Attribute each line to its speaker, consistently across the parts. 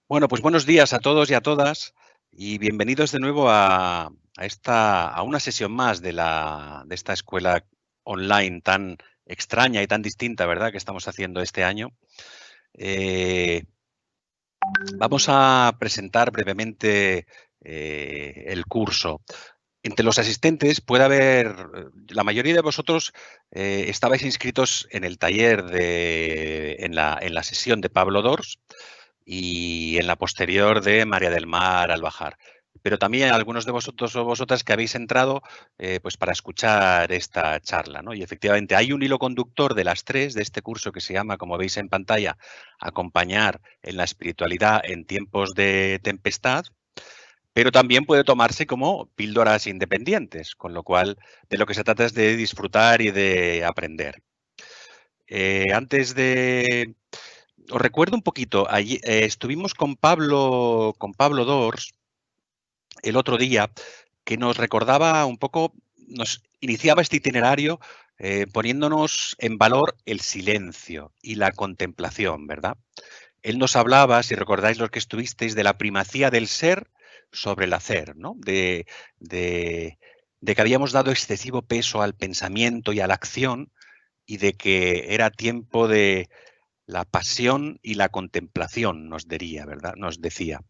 Speaker 1: Bueno, pues buenos días a todos y a todas y bienvenidos de nuevo a una sesión más de esta escuela online tan extraña y tan distinta, ¿verdad?, que estamos haciendo este año. Eh, Vamos a presentar brevemente el curso. Entre los asistentes puede haber, la mayoría de vosotros estabais inscritos en el taller en la sesión de Pablo Dors y en la posterior de María del Mar Albajar. Pero también algunos de vosotros o vosotras que habéis entrado pues para escuchar esta charla, ¿no? Y efectivamente hay un hilo conductor de las tres de este curso que se llama, como veis en pantalla, Acompañar en la espiritualidad en tiempos de tempestad, pero también puede tomarse como píldoras independientes, con lo cual de lo que se trata es de disfrutar y de aprender. Antes de os recuerdo un poquito, allí, estuvimos con Pablo Dors el otro día, que nos recordaba un poco, nos iniciaba este itinerario poniéndonos en valor el silencio y la contemplación, ¿verdad? Él nos hablaba, si recordáis los que estuvisteis, de la primacía del ser sobre el hacer, ¿no? De, de que habíamos dado excesivo peso al pensamiento y a la acción y de que era tiempo de la pasión y la contemplación, nos diría, ¿verdad? Nos decía.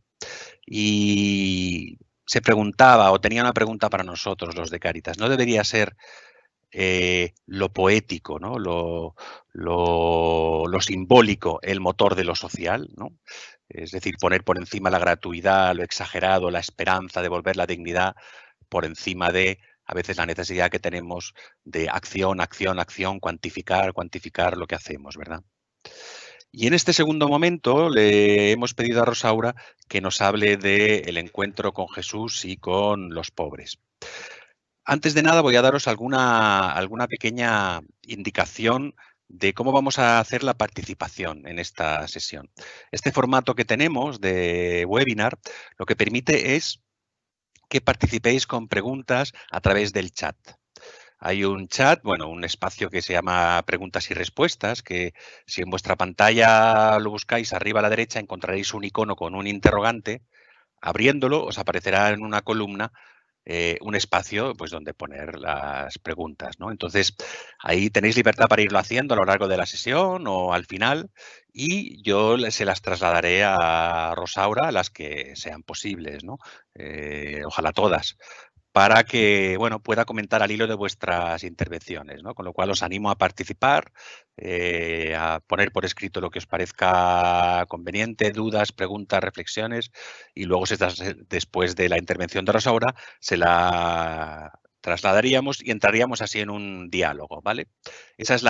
Speaker 1: Y se preguntaba, o tenía una pregunta para nosotros, los de Cáritas, ¿no debería ser lo poético, ¿no? Lo simbólico, el motor de lo social, ¿no? Es decir, poner por encima la gratuidad, lo exagerado, la esperanza, devolver la dignidad por encima de a veces la necesidad que tenemos de acción, acción, acción, cuantificar, cuantificar lo que hacemos, ¿verdad? Y en este segundo momento le hemos pedido a Rosaura que nos hable del encuentro con Jesús y con los pobres. Antes de nada voy a daros alguna pequeña indicación de cómo vamos a hacer la participación en esta sesión. Este formato que tenemos de webinar lo que permite es que participéis con preguntas a través del chat. Hay un chat, bueno, un espacio que se llama preguntas y respuestas, que si en vuestra pantalla lo buscáis arriba a la derecha encontraréis un icono con un interrogante. Abriéndolo os aparecerá en una columna un espacio pues, donde poner las preguntas, ¿no? Entonces, ahí tenéis libertad para irlo haciendo a lo largo de la sesión o al final y yo se las trasladaré a Rosaura, a las que sean posibles, ¿no? Ojalá todas para que bueno, pueda comentar al hilo de vuestras intervenciones, ¿no? Con lo cual os animo a participar, a poner por escrito lo que os parezca conveniente, dudas, preguntas, reflexiones, y luego después de la intervención de Rosaura se la trasladaríamos y entraríamos así en un diálogo, ¿vale? Ese es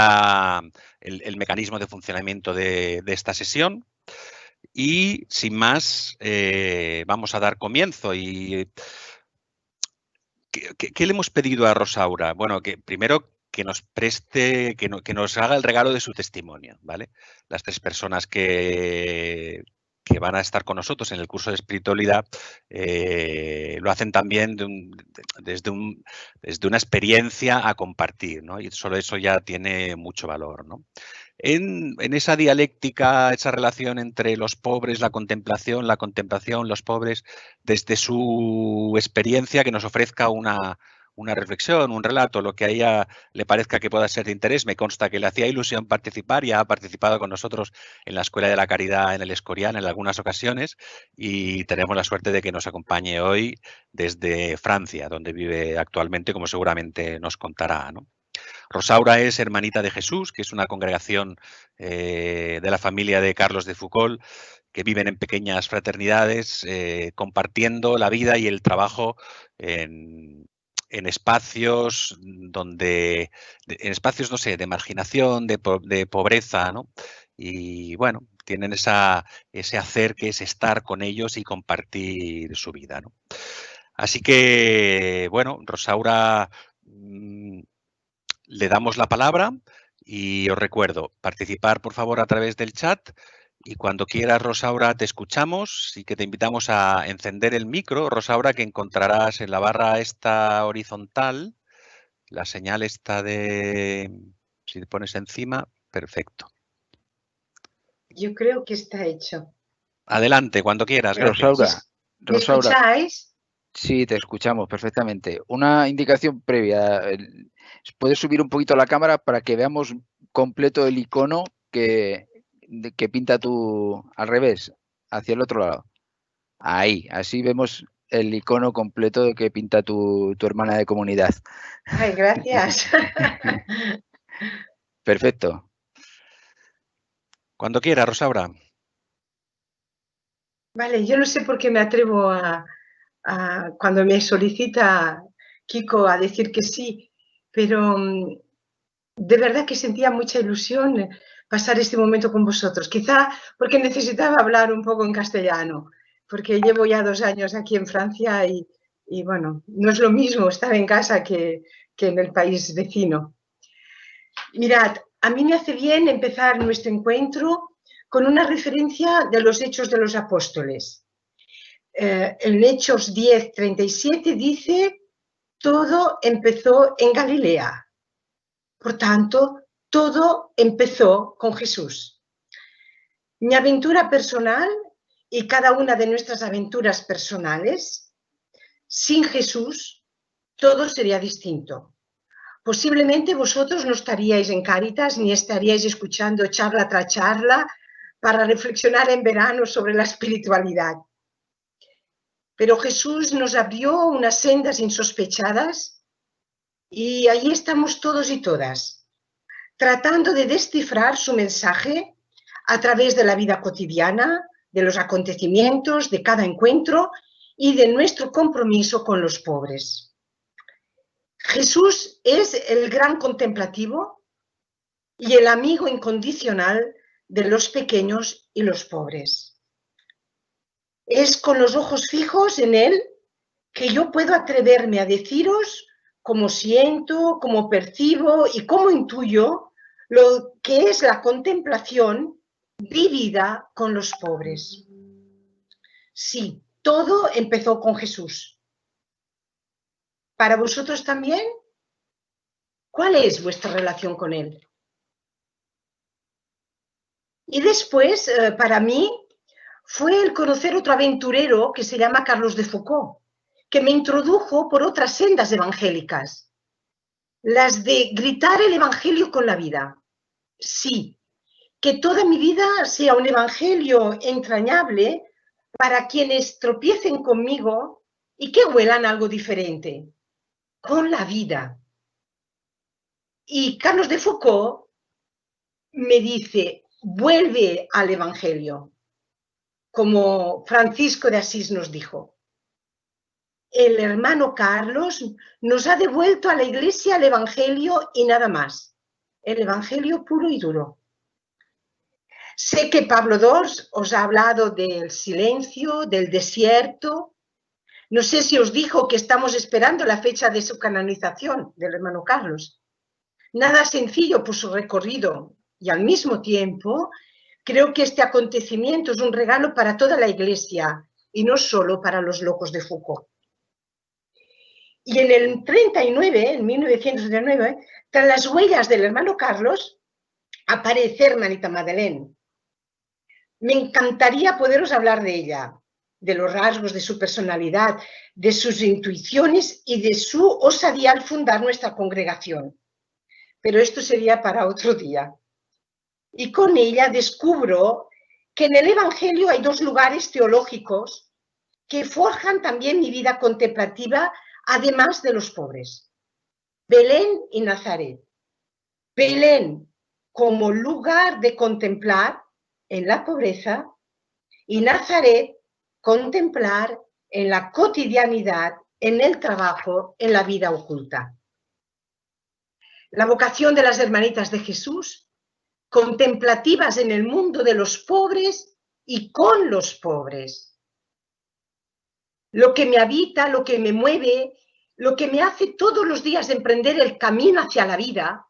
Speaker 1: el mecanismo de funcionamiento de esta sesión. Y sin más, vamos a dar comienzo y ¿qué le hemos pedido a Rosaura? Bueno, que primero que nos preste, que nos haga el regalo de su testimonio, ¿vale? Las tres personas que van a estar con nosotros en el curso de espiritualidad lo hacen también desde una experiencia a compartir, ¿no? Y solo eso ya tiene mucho valor, ¿no? En esa dialéctica, esa relación entre los pobres, la contemplación, los pobres, desde su experiencia, que nos ofrezca una reflexión, un relato, lo que a ella le parezca que pueda ser de interés. Me consta que le hacía ilusión participar y ha participado con nosotros en la Escuela de la Caridad en el Escorial en algunas ocasiones y tenemos la suerte de que nos acompañe hoy desde Francia, donde vive actualmente, como seguramente nos contará, ¿no? Rosaura es hermanita de Jesús, que es una congregación de la familia de Carlos de Foucauld, que viven en pequeñas fraternidades, compartiendo la vida y el trabajo en espacios en espacios, no sé, de marginación, de pobreza, ¿no? Y bueno, tienen ese hacer que es estar con ellos y compartir su vida, ¿no? Así que, bueno, Rosaura, le damos la palabra y os recuerdo, participar por favor a través del chat y cuando quieras, Rosaura, te escuchamos y que te invitamos a encender el micro, Rosaura, que encontrarás en la barra esta horizontal, la señal esta si te pones encima, perfecto.
Speaker 2: Yo creo que está hecho.
Speaker 1: Adelante, cuando quieras, gracias.
Speaker 2: ¿Me escucháis?
Speaker 3: Sí, te escuchamos perfectamente. Una indicación previa. ¿Puedes subir un poquito la cámara para que veamos completo el icono que pinta tú al revés, hacia el otro lado? Ahí, así vemos el icono completo que pinta tu hermana de comunidad.
Speaker 2: Ay, gracias.
Speaker 3: Perfecto.
Speaker 1: Cuando quiera, Rosaura.
Speaker 2: Vale, yo no sé por qué me atrevo cuando me solicita Kiko a decir que sí, pero de verdad que sentía mucha ilusión pasar este momento con vosotros. Quizá porque necesitaba hablar un poco en castellano, porque llevo ya 2 años aquí en Francia y bueno, no es lo mismo estar en casa que en el país vecino. Mirad, a mí me hace bien empezar nuestro encuentro con una referencia de los Hechos de los Apóstoles. En Hechos 10:37 dice: todo empezó en Galilea. Por tanto, todo empezó con Jesús. Mi aventura personal y cada una de nuestras aventuras personales, sin Jesús, todo sería distinto. Posiblemente vosotros no estaríais en Cáritas ni estaríais escuchando charla tras charla para reflexionar en verano sobre la espiritualidad. Pero Jesús nos abrió unas sendas insospechadas y ahí estamos todos y todas, tratando de descifrar su mensaje a través de la vida cotidiana, de los acontecimientos, de cada encuentro y de nuestro compromiso con los pobres. Jesús es el gran contemplativo y el amigo incondicional de los pequeños y los pobres. Es con los ojos fijos en Él que yo puedo atreverme a deciros cómo siento, cómo percibo y cómo intuyo lo que es la contemplación vivida con los pobres. Sí, todo empezó con Jesús. ¿Para vosotros también? ¿Cuál es vuestra relación con Él? Y después, para mí, fue el conocer otro aventurero que se llama Carlos de Foucauld, que me introdujo por otras sendas evangélicas, las de gritar el evangelio con la vida. Sí, que toda mi vida sea un evangelio entrañable para quienes tropiecen conmigo y que huelan algo diferente, con la vida. Y Carlos de Foucauld me dice: vuelve al evangelio, como Francisco de Asís nos dijo. El hermano Carlos nos ha devuelto a la Iglesia el evangelio y nada más, el evangelio puro y duro. Sé que Pablo II os ha hablado del silencio, del desierto. No sé si os dijo que estamos esperando la fecha de su canonización del hermano Carlos. Nada sencillo por su recorrido y al mismo tiempo creo que este acontecimiento es un regalo para toda la Iglesia y no solo para los locos de Foucauld. Y en el 39, en 1939, tras las huellas del hermano Carlos, aparece hermanita Madeleine. Me encantaría poderos hablar de ella, de los rasgos de su personalidad, de sus intuiciones y de su osadía al fundar nuestra congregación. Pero esto sería para otro día. Y con ella descubro que en el Evangelio hay 2 lugares teológicos que forjan también mi vida contemplativa, además de los pobres: Belén y Nazaret. Belén como lugar de contemplar en la pobreza y Nazaret contemplar en la cotidianidad, en el trabajo, en la vida oculta. La vocación de las hermanitas de Jesús, contemplativas en el mundo de los pobres y con los pobres. Lo que me habita, lo que me mueve, lo que me hace todos los días emprender el camino hacia la vida,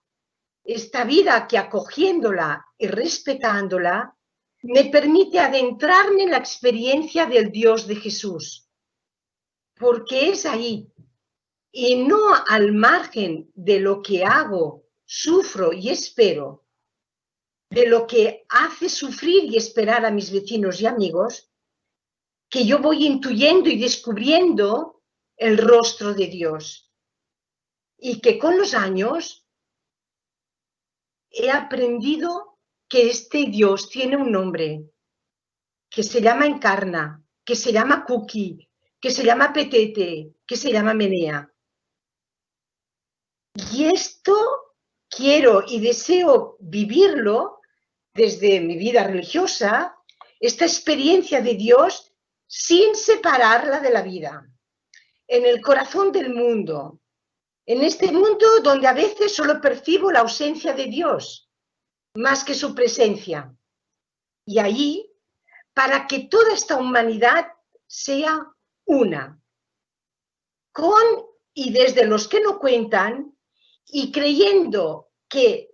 Speaker 2: esta vida que acogiéndola y respetándola, me permite adentrarme en la experiencia del Dios de Jesús, porque es ahí, y no al margen de lo que hago, sufro y espero, de lo que hace sufrir y esperar a mis vecinos y amigos, que yo voy intuyendo y descubriendo el rostro de Dios. Y que con los años he aprendido que este Dios tiene un nombre, que se llama Encarna, que se llama Cookie, que se llama Petete, que se llama Menea. Y esto quiero y deseo vivirlo desde mi vida religiosa, esta experiencia de Dios sin separarla de la vida, en el corazón del mundo, en este mundo donde a veces solo percibo la ausencia de Dios, más que su presencia. Y ahí, para que toda esta humanidad sea una, con y desde los que no cuentan, y creyendo que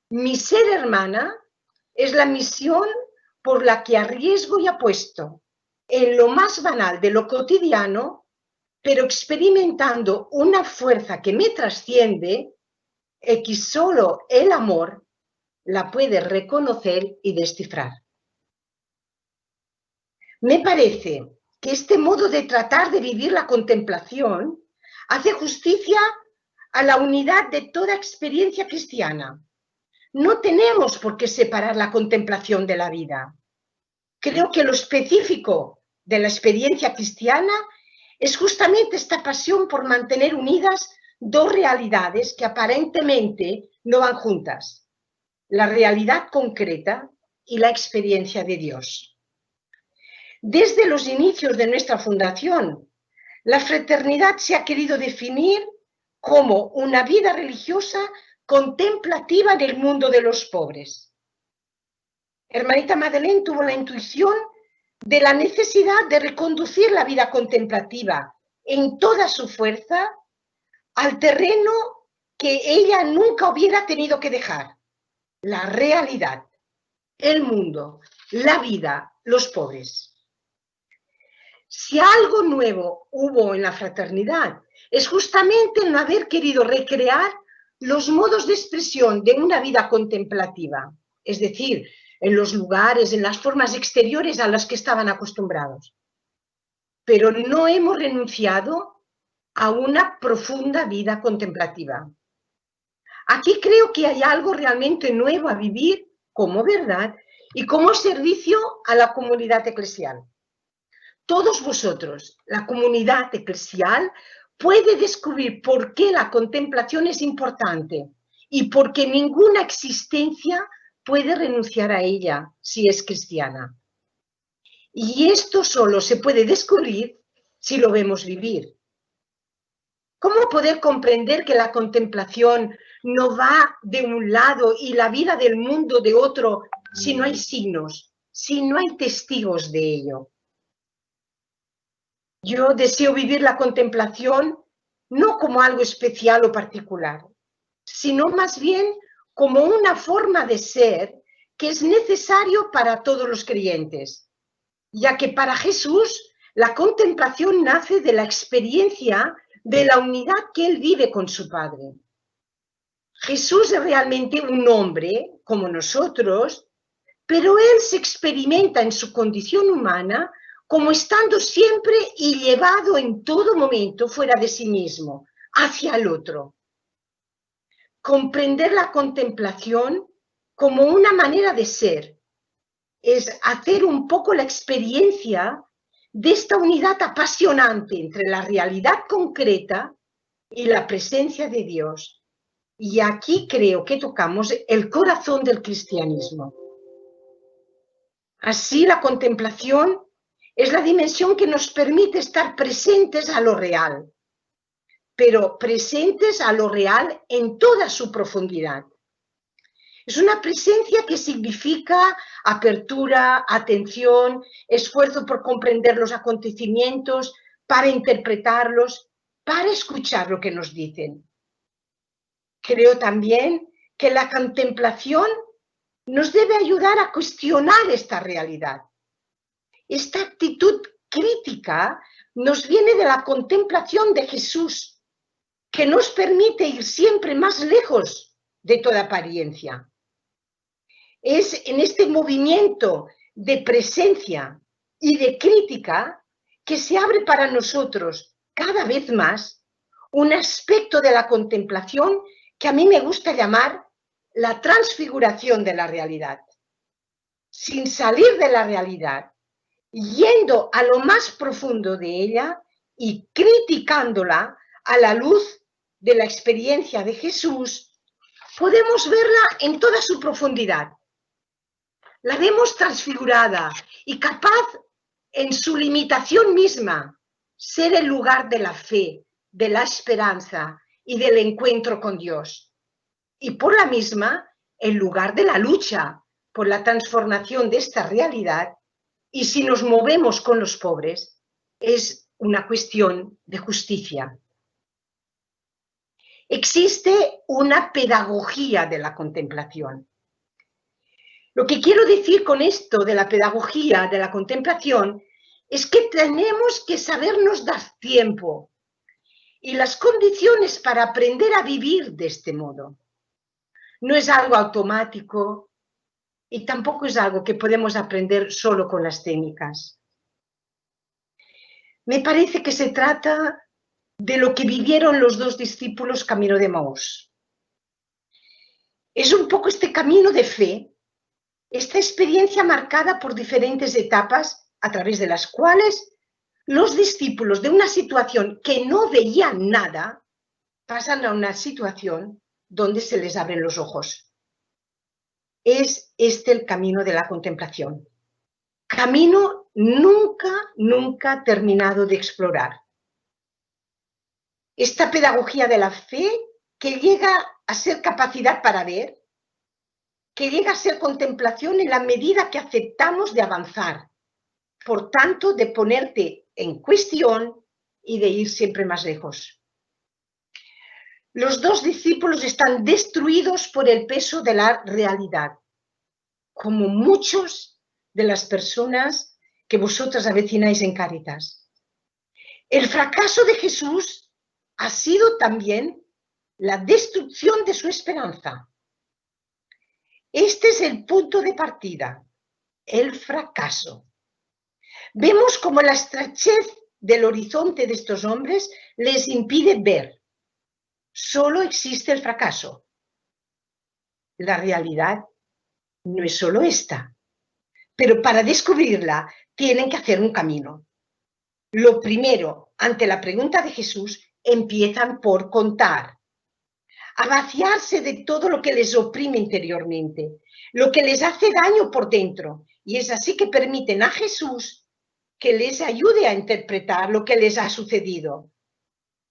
Speaker 2: mi ser hermana es la misión por la que arriesgo y apuesto en lo más banal de lo cotidiano, pero experimentando una fuerza que me trasciende y que solo el amor la puede reconocer y descifrar. Me parece que este modo de tratar de vivir la contemplación hace justicia a la unidad de toda experiencia cristiana. No tenemos por qué separar la contemplación de la vida. Creo que lo específico de la experiencia cristiana es justamente esta pasión por mantener unidas dos realidades que aparentemente no van juntas: la realidad concreta y la experiencia de Dios. Desde los inicios de nuestra fundación, la fraternidad se ha querido definir como una vida religiosa contemplativa en el mundo de los pobres. Hermanita Madeleine tuvo la intuición de la necesidad de reconducir la vida contemplativa en toda su fuerza al terreno que ella nunca hubiera tenido que dejar: la realidad, el mundo, la vida, los pobres. Si algo nuevo hubo en la fraternidad, es justamente el no haber querido recrear los modos de expresión de una vida contemplativa, es decir, en los lugares, en las formas exteriores a las que estaban acostumbrados. Pero no hemos renunciado a una profunda vida contemplativa. Aquí creo que hay algo realmente nuevo a vivir como verdad y como servicio a la comunidad eclesial. Todos vosotros, la comunidad eclesial, puede descubrir por qué la contemplación es importante y por qué ninguna existencia puede renunciar a ella si es cristiana. Y esto solo se puede descubrir si lo vemos vivir. ¿Cómo poder comprender que la contemplación no va de un lado y la vida del mundo de otro si no hay signos, si no hay testigos de ello? Yo deseo vivir la contemplación no como algo especial o particular, sino más bien como una forma de ser que es necesario para todos los creyentes, ya que para Jesús la contemplación nace de la experiencia de la unidad que él vive con su Padre. Jesús es realmente un hombre como nosotros, pero él se experimenta en su condición humana como estando siempre y llevado en todo momento fuera de sí mismo, hacia el otro. Comprender la contemplación como una manera de ser es hacer un poco la experiencia de esta unidad apasionante entre la realidad concreta y la presencia de Dios. Y aquí creo que tocamos el corazón del cristianismo. Así, la contemplación es la dimensión que nos permite estar presentes a lo real, pero presentes a lo real en toda su profundidad. Es una presencia que significa apertura, atención, esfuerzo por comprender los acontecimientos, para interpretarlos, para escuchar lo que nos dicen. Creo también que la contemplación nos debe ayudar a cuestionar esta realidad. Esta actitud crítica nos viene de la contemplación de Jesús, que nos permite ir siempre más lejos de toda apariencia. Es en este movimiento de presencia y de crítica que se abre para nosotros cada vez más un aspecto de la contemplación que a mí me gusta llamar la transfiguración de la realidad. Sin salir de la realidad, yendo a lo más profundo de ella y criticándola a la luz de la experiencia de Jesús, podemos verla en toda su profundidad. La vemos transfigurada y capaz en su limitación misma ser el lugar de la fe, de la esperanza y del encuentro con Dios. Y por la misma, el lugar de la lucha por la transformación de esta realidad. Y si nos movemos con los pobres, es una cuestión de justicia. Existe una pedagogía de la contemplación. Lo que quiero decir con esto de la pedagogía de la contemplación es que tenemos que sabernos dar tiempo y las condiciones para aprender a vivir de este modo. No es algo automático y tampoco es algo que podemos aprender solo con las técnicas. Me parece que se trata de lo que vivieron los dos discípulos camino de Emaús. Es un poco este camino de fe, esta experiencia marcada por diferentes etapas a través de las cuales los discípulos de una situación que no veían nada pasan a una situación donde se les abren los ojos. Es este el camino de la contemplación. Camino nunca terminado de explorar. Esta pedagogía de la fe que llega a ser capacidad para ver, que llega a ser contemplación en la medida que aceptamos de avanzar, por tanto, de ponerte en cuestión y de ir siempre más lejos. Los dos discípulos están destruidos por el peso de la realidad, como muchos de las personas que vosotras avecináis en Cáritas. El fracaso de Jesús ha sido también la destrucción de su esperanza. Este es el punto de partida, el fracaso. Vemos como la estrechez del horizonte de estos hombres les impide ver. Solo existe el fracaso. La realidad no es solo esta, pero para descubrirla tienen que hacer un camino. Lo primero, ante la pregunta de Jesús, empiezan por contar, a vaciarse de todo lo que les oprime interiormente, lo que les hace daño por dentro, y es así que permiten a Jesús que les ayude a interpretar lo que les ha sucedido,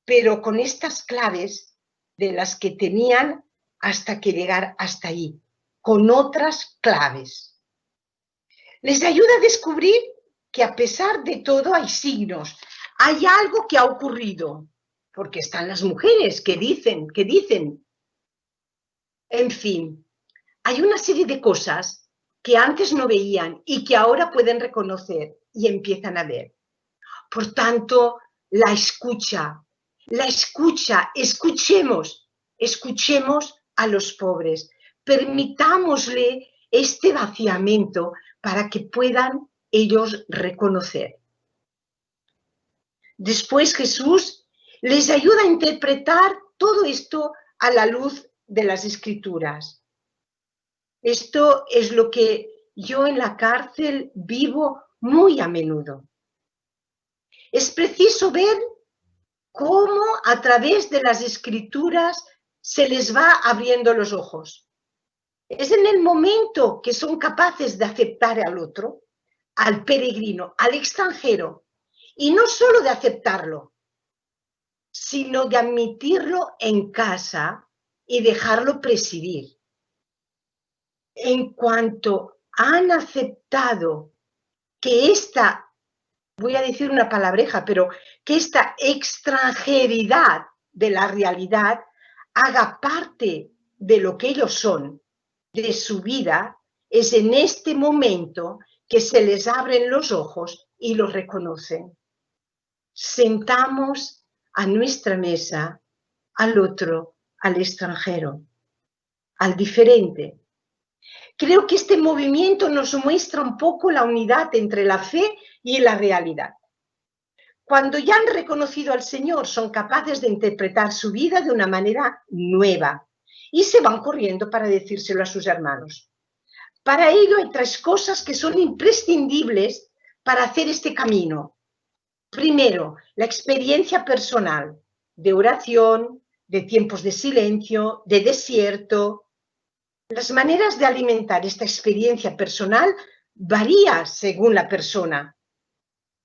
Speaker 2: pero con estas claves de las que tenían hasta que llegar hasta ahí, con otras claves. Les ayuda a descubrir que a pesar de todo hay signos, hay algo que ha ocurrido, porque están las mujeres que dicen. En fin, hay una serie de cosas que antes no veían y que ahora pueden reconocer y empiezan a ver. Por tanto, la escucha, escuchemos a los pobres, permitámosle este vaciamiento para que puedan ellos reconocer. Después Jesús les ayuda a interpretar todo esto a la luz de las Escrituras. Esto es lo que yo en la cárcel vivo muy a menudo. Es preciso ver cómo a través de las Escrituras se les va abriendo los ojos. Es en el momento que son capaces de aceptar al otro, al peregrino, al extranjero, y no solo de aceptarlo, sino de admitirlo en casa y dejarlo presidir. En cuanto han aceptado que esta, voy a decir una palabreja, pero que esta extranjeridad de la realidad haga parte de lo que ellos son, de su vida, es en este momento que se les abren los ojos y los reconocen. Sentamos a nuestra mesa al otro, al extranjero, al diferente. Creo que este movimiento nos muestra un poco la unidad entre la fe y la realidad. cuando ya han reconocido al Señor, son capaces de interpretar su vida de una manera nueva y se van corriendo para decírselo a sus hermanos. Para ello hay 3 cosas que son imprescindibles para hacer este camino. Primero, la experiencia personal de oración, de tiempos de silencio, de desierto. Las maneras de alimentar esta experiencia personal varían según la persona,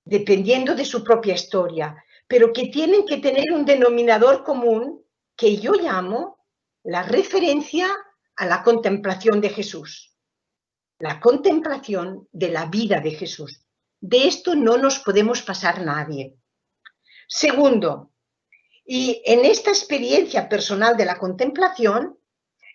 Speaker 2: dependiendo de su propia historia, pero que tienen que tener un denominador común que yo llamo la referencia a la contemplación de Jesús. La contemplación de la vida de Jesús. De esto no nos podemos pasar nadie. Segundo, y en esta experiencia personal de la contemplación,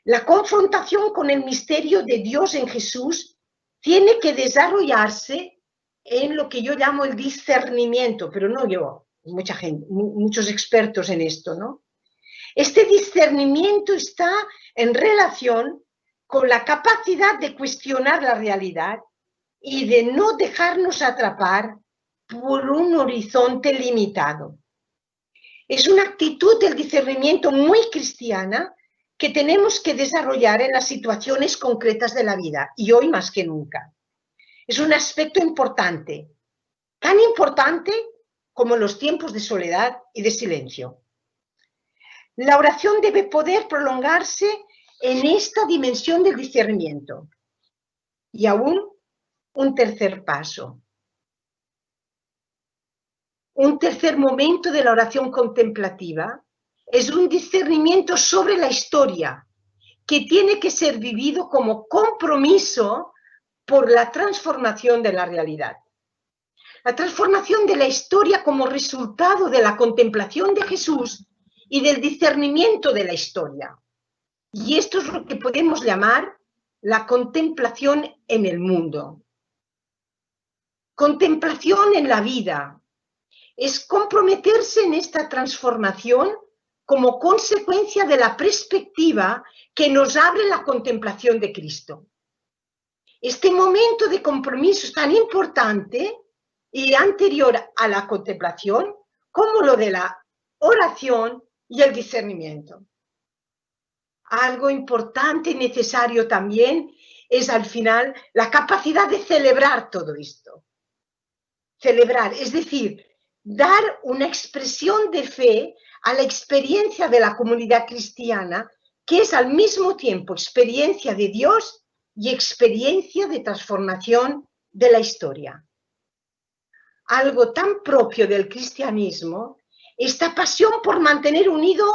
Speaker 2: la confrontación con el misterio de Dios en Jesús tiene que desarrollarse en lo que yo llamo el discernimiento, pero no yo, mucha gente, muchos expertos en esto, ¿no? Este discernimiento está en relación con la capacidad de cuestionar la realidad y de no dejarnos atrapar por un horizonte limitado. Es una actitud del discernimiento muy cristiana que tenemos que desarrollar en las situaciones concretas de la vida, y hoy más que nunca. Es un aspecto importante, tan importante como los tiempos de soledad y de silencio. La oración debe poder prolongarse en esta dimensión del discernimiento. Y aún un tercer paso. Un tercer momento de la oración contemplativa es un discernimiento sobre la historia que tiene que ser vivido como compromiso por la transformación de la realidad. La transformación de la historia como resultado de la contemplación de Jesús y del discernimiento de la historia. Y esto es lo que podemos llamar la contemplación en el mundo. Contemplación en la vida es comprometerse en esta transformación como consecuencia de la perspectiva que nos abre la contemplación de Cristo. Este momento de compromiso es tan importante y anterior a la contemplación como lo de la oración y el discernimiento. Algo importante y necesario también es al final la capacidad de celebrar todo esto. Celebrar, es decir, dar una expresión de fe a la experiencia de la comunidad cristiana, que es al mismo tiempo experiencia de Dios y experiencia de transformación de la historia. Algo tan propio del cristianismo, esta pasión por mantener unido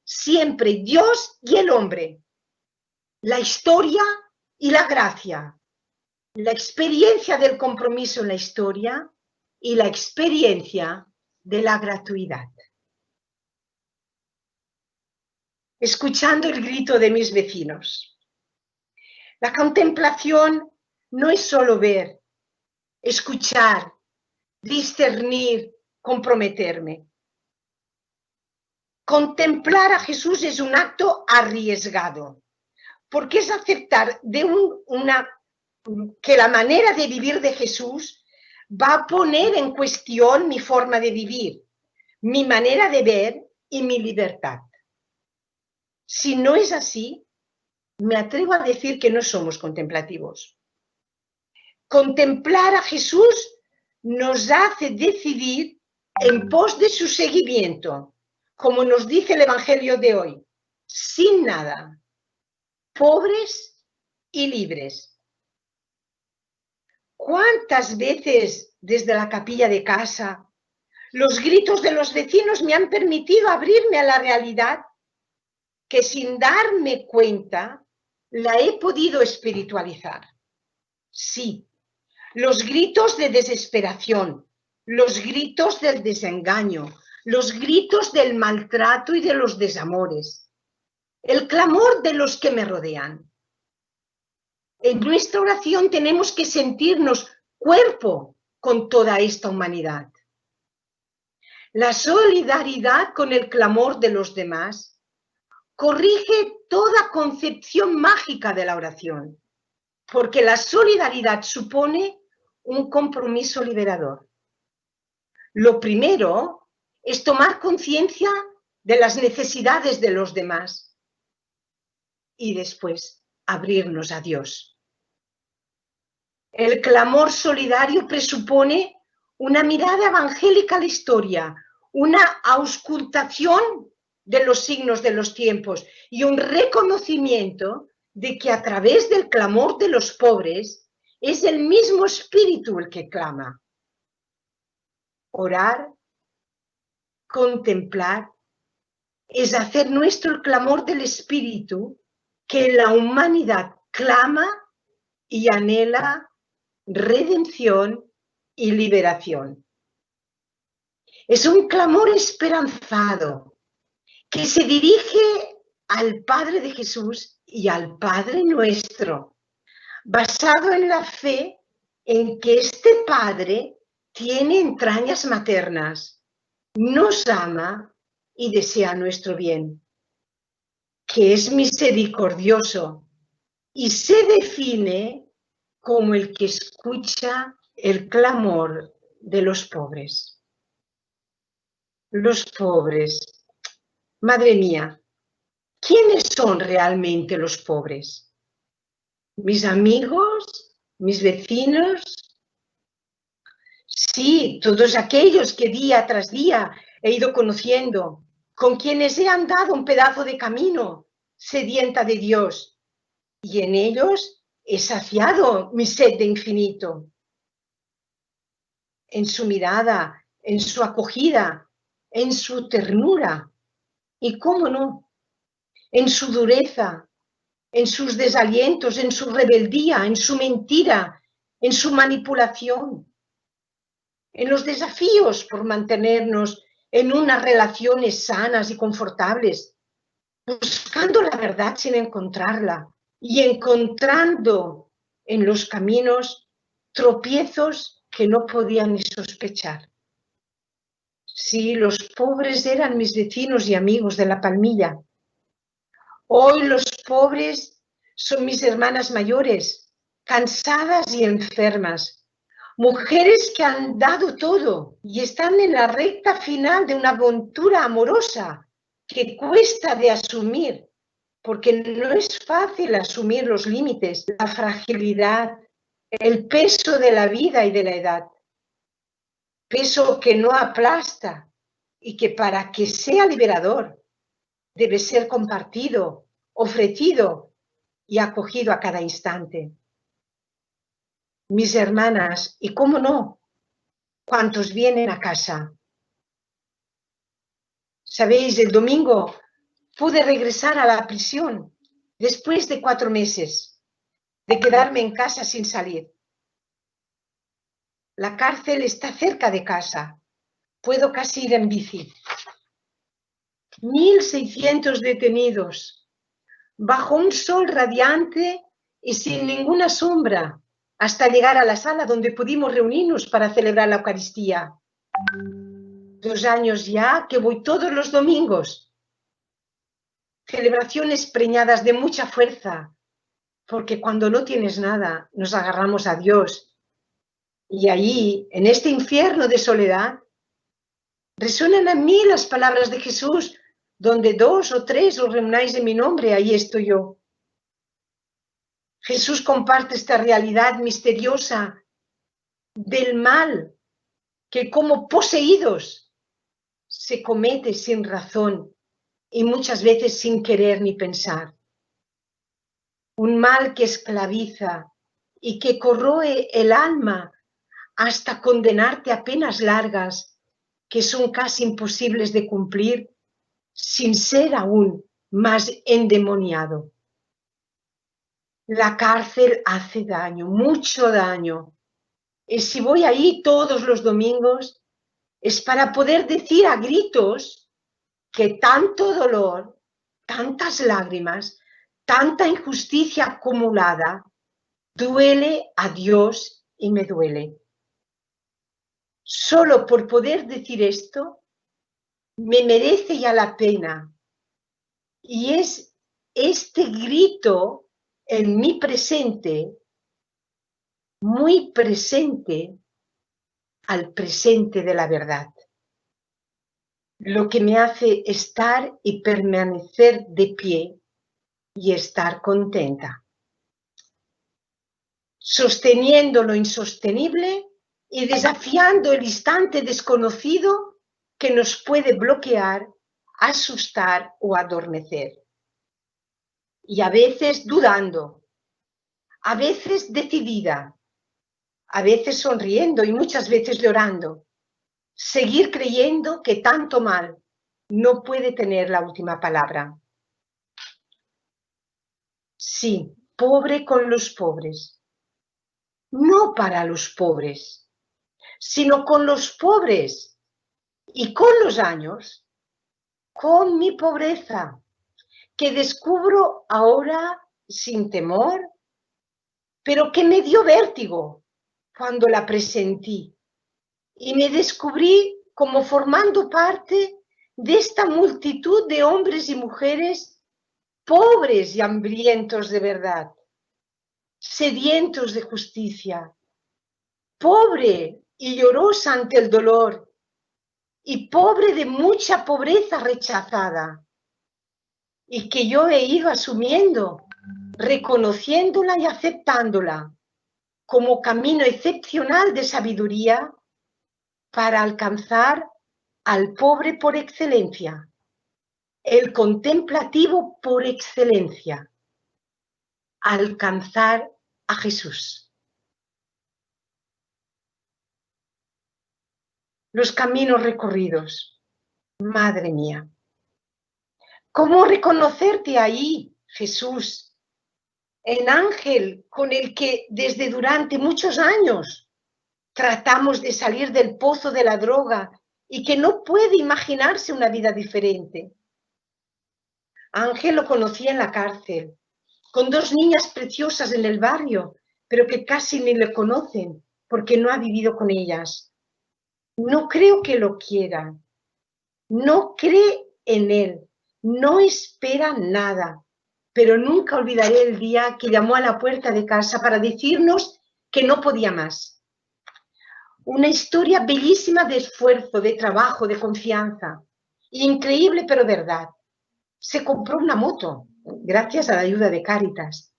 Speaker 2: siempre Dios y el hombre, la historia y la gracia, la experiencia del compromiso en la historia y la experiencia de la gratuidad. Escuchando el grito de mis vecinos. La contemplación no es solo ver, escuchar, discernir, comprometerme. Contemplar a Jesús es un acto arriesgado, porque es aceptar que la manera de vivir de Jesús va a poner en cuestión mi forma de vivir, mi manera de ver y mi libertad. Si no es así, me atrevo a decir que no somos contemplativos. Contemplar a Jesús nos hace decidir en pos de su seguimiento, como nos dice el Evangelio de hoy, sin nada, pobres y libres. ¿Cuántas veces desde la capilla de casa los gritos de los vecinos me han permitido abrirme a la realidad que sin darme cuenta la he podido espiritualizar? Sí, los gritos de desesperación, los gritos del desengaño, los gritos del maltrato y de los desamores, el clamor de los que me rodean. En nuestra oración tenemos que sentirnos cuerpo con toda esta humanidad. La solidaridad con el clamor de los demás corrige toda concepción mágica de la oración, porque la solidaridad supone un compromiso liberador. Lo primero es tomar conciencia de las necesidades de los demás y después abrirnos a Dios. El clamor solidario presupone una mirada evangélica a la historia, una auscultación de los signos de los tiempos y un reconocimiento de que a través del clamor de los pobres es el mismo espíritu el que clama. Orar, contemplar, es hacer nuestro el clamor del espíritu que la humanidad clama y anhela redención y liberación. Es un clamor esperanzado que se dirige al Padre de Jesús y al Padre nuestro, basado en la fe en que este Padre tiene entrañas maternas, nos ama y desea nuestro bien, que es misericordioso y se define como el que escucha el clamor de los pobres. Los pobres. Madre mía, ¿quiénes son realmente los pobres? ¿Mis amigos? ¿Mis vecinos? Sí, todos aquellos que día tras día he ido conociendo, con quienes he andado un pedazo de camino, sedienta de Dios, y en ellos he saciado mi sed de infinito. En su mirada, en su acogida, en su ternura, y cómo no, en su dureza, en sus desalientos, en su rebeldía, en su mentira, en su manipulación, en los desafíos por mantenernos en unas relaciones sanas y confortables, buscando la verdad sin encontrarla y encontrando en los caminos tropiezos que no podían ni sospechar. Sí, los pobres eran mis vecinos y amigos de La Palmilla. Hoy los pobres son mis hermanas mayores, cansadas y enfermas, mujeres que han dado todo y están en la recta final de una aventura amorosa que cuesta de asumir, porque no es fácil asumir los límites, la fragilidad, el peso de la vida y de la edad. Peso que no aplasta y que para que sea liberador debe ser compartido, ofrecido y acogido a cada instante. Mis hermanas, y cómo no, cuantos vienen a casa. Sabéis, el domingo pude regresar a la prisión después de 4 meses de quedarme en casa sin salir. La cárcel está cerca de casa. Puedo casi ir en bici. 1.600 detenidos, bajo un sol radiante y sin ninguna sombra, hasta llegar a la sala donde pudimos reunirnos para celebrar la Eucaristía. 2 años ya que voy todos los domingos. Celebraciones preñadas de mucha fuerza, porque cuando no tienes nada, nos agarramos a Dios. Y allí, en este infierno de soledad, resuenan en mí las palabras de Jesús: donde 2 o 3 os reunáis en mi nombre, ahí estoy yo. Jesús comparte esta realidad misteriosa del mal que, como poseídos, se comete sin razón y muchas veces sin querer ni pensar. Un mal que esclaviza y que corroe el alma hasta condenarte a penas largas que son casi imposibles de cumplir sin ser aún más endemoniado. La cárcel hace daño, mucho daño. Y si voy ahí todos los domingos es para poder decir a gritos que tanto dolor, tantas lágrimas, tanta injusticia acumulada duele a Dios y me duele. Solo por poder decir esto me merece ya la pena. Y es este grito en mi presente, muy presente, al presente de la verdad, lo que me hace estar y permanecer de pie y estar contenta, sosteniendo lo insostenible y desafiando el instante desconocido que nos puede bloquear, asustar o adormecer. Y a veces dudando, a veces decidida, a veces sonriendo y muchas veces llorando. Seguir creyendo que tanto mal no puede tener la última palabra. Sí, pobre con los pobres. No para los pobres, sino con los pobres y con los años, con mi pobreza, que descubro ahora sin temor, pero que me dio vértigo cuando la presentí y me descubrí como formando parte de esta multitud de hombres y mujeres pobres y hambrientos de verdad, sedientos de justicia, pobre y llorosa ante el dolor y pobre de mucha pobreza rechazada, y que yo he ido asumiendo, reconociéndola y aceptándola como camino excepcional de sabiduría para alcanzar al pobre por excelencia, el contemplativo por excelencia, alcanzar a Jesús. Los caminos recorridos, madre mía. ¿Cómo reconocerte ahí, Jesús, el ángel con el que desde durante muchos años tratamos de salir del pozo de la droga y que no puede imaginarse una vida diferente? Ángel lo conocí en la cárcel, con 2 niñas preciosas en el barrio, pero que casi ni le conocen porque no ha vivido con ellas. No creo que lo quieran, no cree en él, no espera nada, pero nunca olvidaré el día que llamó a la puerta de casa para decirnos que no podía más. Una historia bellísima de esfuerzo, de trabajo, de confianza, increíble pero verdad. Se compró una moto, gracias a la ayuda de Cáritas.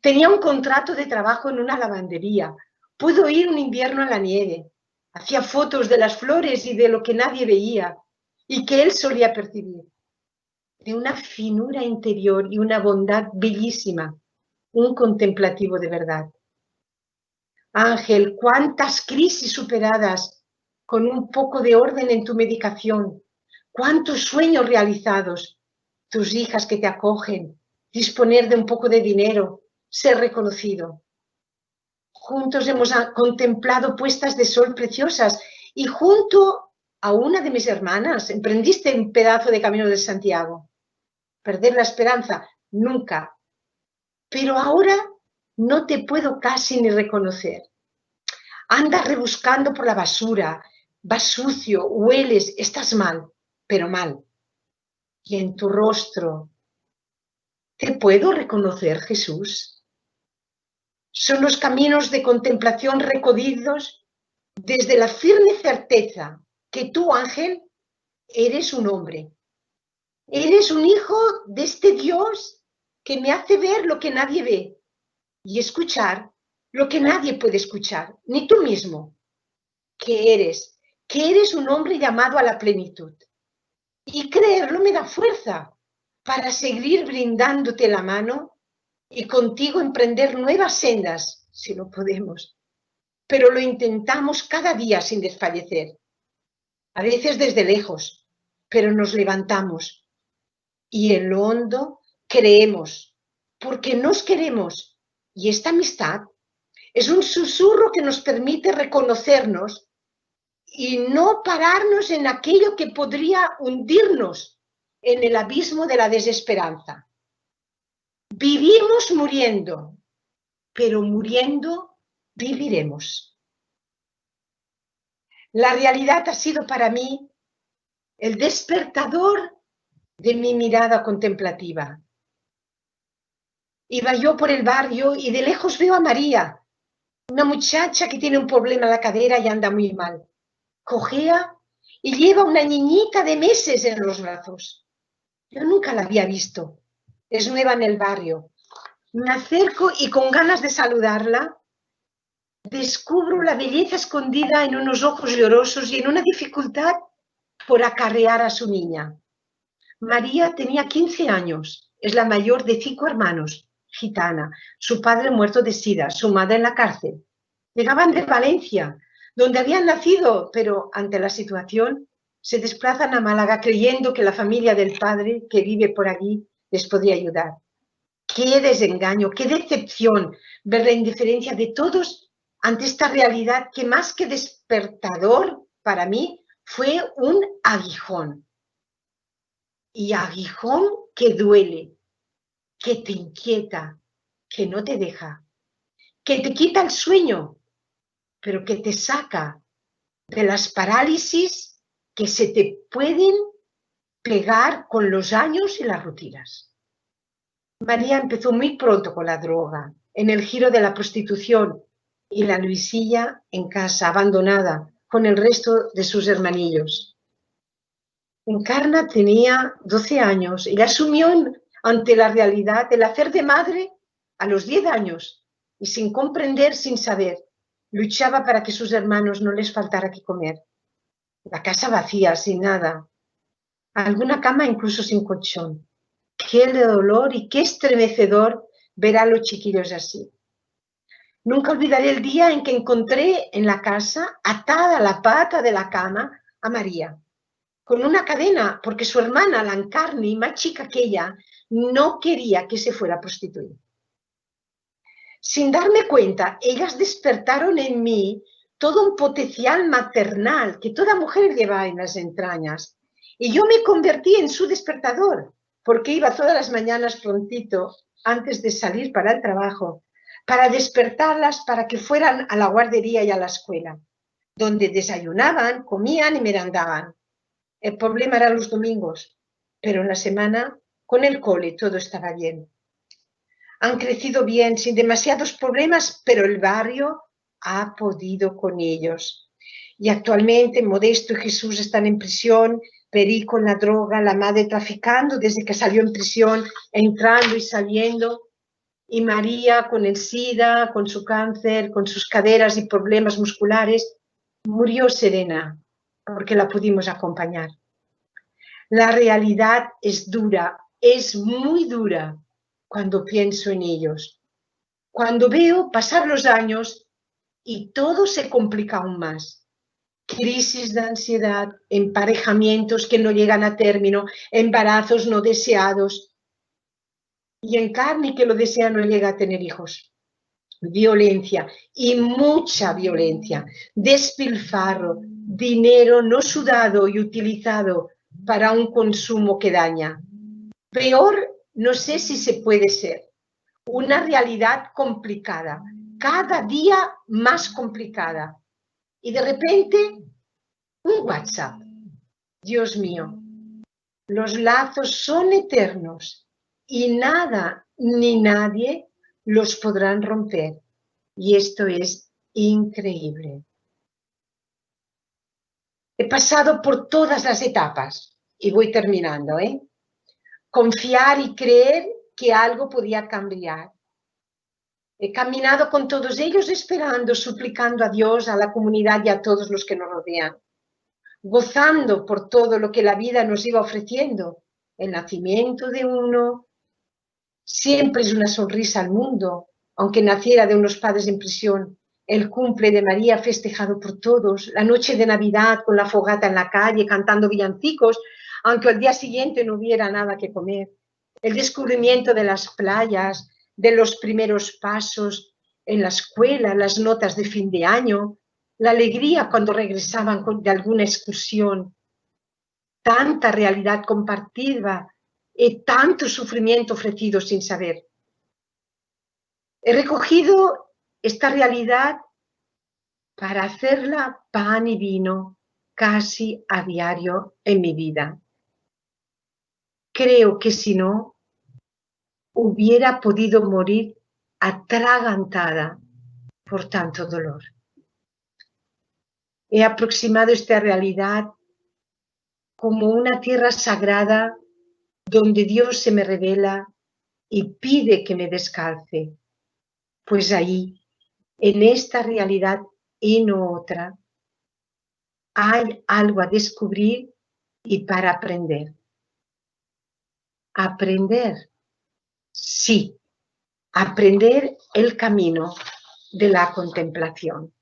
Speaker 2: Tenía un contrato de trabajo en una lavandería. Pudo ir un invierno a la nieve. Hacía fotos de las flores y de lo que nadie veía y que él solía percibir. De una finura interior y una bondad bellísima. Un contemplativo de verdad. Ángel, cuántas crisis superadas con un poco de orden en tu medicación. Cuántos sueños realizados. Tus hijas que te acogen, disponer de un poco de dinero, ser reconocido. Juntos hemos contemplado puestas de sol preciosas y junto a una de mis hermanas emprendiste un pedazo de camino de Santiago. Perder la esperanza, nunca. Pero ahora no te puedo casi ni reconocer. Andas rebuscando por la basura, vas sucio, hueles, estás mal, pero mal. Y en tu rostro, ¿te puedo reconocer, Jesús? Son los caminos de contemplación recorridos desde la firme certeza que tú, Ángel, eres un hombre. Eres un hijo de este Dios que me hace ver lo que nadie ve y escuchar lo que nadie puede escuchar, ni tú mismo. Que eres un hombre llamado a la plenitud. Y creerlo me da fuerza para seguir brindándote la mano y contigo emprender nuevas sendas, si no podemos. Pero lo intentamos cada día sin desfallecer. A veces desde lejos, pero nos levantamos. Y en lo hondo creemos, porque nos queremos. Y esta amistad es un susurro que nos permite reconocernos y no pararnos en aquello que podría hundirnos en el abismo de la desesperanza. Vivimos muriendo, pero muriendo viviremos. La realidad ha sido para mí el despertador de mi mirada contemplativa. Iba yo por el barrio y de lejos veo a María, una muchacha que tiene un problema en la cadera y anda muy mal. cojea y lleva una niñita de meses en los brazos. Yo nunca la había visto. Es nueva en el barrio. Me acerco y con ganas de saludarla, descubro la belleza escondida en unos ojos llorosos y en una dificultad por acarrear a su niña. María tenía 15 años, es la mayor de 5 hermanos, gitana, su padre muerto de sida, su madre en la cárcel. Llegaban de Valencia, donde habían nacido, pero ante la situación se desplazan a Málaga creyendo que la familia del padre que vive por allí les podría ayudar. Qué desengaño, qué decepción ver la indiferencia de todos ante esta realidad que más que despertador para mí fue un aguijón. Y aguijón que duele, que te inquieta, que no te deja, que te quita el sueño, pero que te saca de las parálisis que se te pueden pegar con los años y las rutinas. María empezó muy pronto con la droga, en el giro de la prostitución, y la Luisilla en casa, abandonada, con el resto de sus hermanillos. Encarna tenía 12 años y asumió ante la realidad el hacer de madre a los 10 años y sin comprender, sin saber, luchaba para que sus hermanos no les faltara que comer. La casa vacía, sin nada, alguna cama incluso sin colchón. Qué dolor y qué estremecedor ver a los chiquillos así. Nunca olvidaré el día en que encontré en la casa, atada a la pata de la cama, a María, con una cadena, porque su hermana, la Encarni, más chica que ella, no quería que se fuera a prostituir. Sin darme cuenta, ellas despertaron en mí todo un potencial maternal que toda mujer lleva en las entrañas. Y yo me convertí en su despertador, porque iba todas las mañanas prontito, antes de salir para el trabajo, para despertarlas para que fueran a la guardería y a la escuela, donde desayunaban, comían y merendaban. El problema eran los domingos, pero en la semana, con el cole, todo estaba bien. Han crecido bien, sin demasiados problemas, pero el barrio ha podido con ellos. Y actualmente Modesto y Jesús están en prisión, Peri con la droga, la madre traficando desde que salió en prisión, entrando y saliendo, y María con el SIDA, con su cáncer, con sus caderas y problemas musculares, murió serena, porque la pudimos acompañar. La realidad es dura, es muy dura cuando pienso en ellos. Cuando veo pasar los años y todo se complica aún más. Crisis de ansiedad, emparejamientos que no llegan a término, embarazos no deseados. Y Encarni, que lo desea, no llega a tener hijos. Violencia y mucha violencia, despilfarro, dinero no sudado y utilizado para un consumo que daña. Peor, no sé si se puede ser. Una realidad complicada, cada día más complicada. Y de repente, un WhatsApp. Dios mío, los lazos son eternos y nada ni nadie los podrán romper. Y esto es increíble. He pasado por todas las etapas y voy terminando, Confiar y creer que algo podía cambiar. He caminado con todos ellos esperando, suplicando a Dios, a la comunidad y a todos los que nos rodean, gozando por todo lo que la vida nos iba ofreciendo. El nacimiento de uno siempre es una sonrisa al mundo, aunque naciera de unos padres en prisión. El cumple de María festejado por todos, la noche de Navidad con la fogata en la calle cantando villancicos, aunque al día siguiente no hubiera nada que comer. El descubrimiento de las playas, de los primeros pasos en la escuela, las notas de fin de año, la alegría cuando regresaban de alguna excursión. Tanta realidad compartida y tanto sufrimiento ofrecido sin saber. He recogido esta realidad para hacerla pan y vino casi a diario en mi vida. Creo que si no, hubiera podido morir atragantada por tanto dolor. he aproximado esta realidad como una tierra sagrada donde Dios se me revela y pide que me descalce. Pues ahí, en esta realidad y no otra, hay algo a descubrir y para aprender. Aprender, sí, aprender el camino de la contemplación.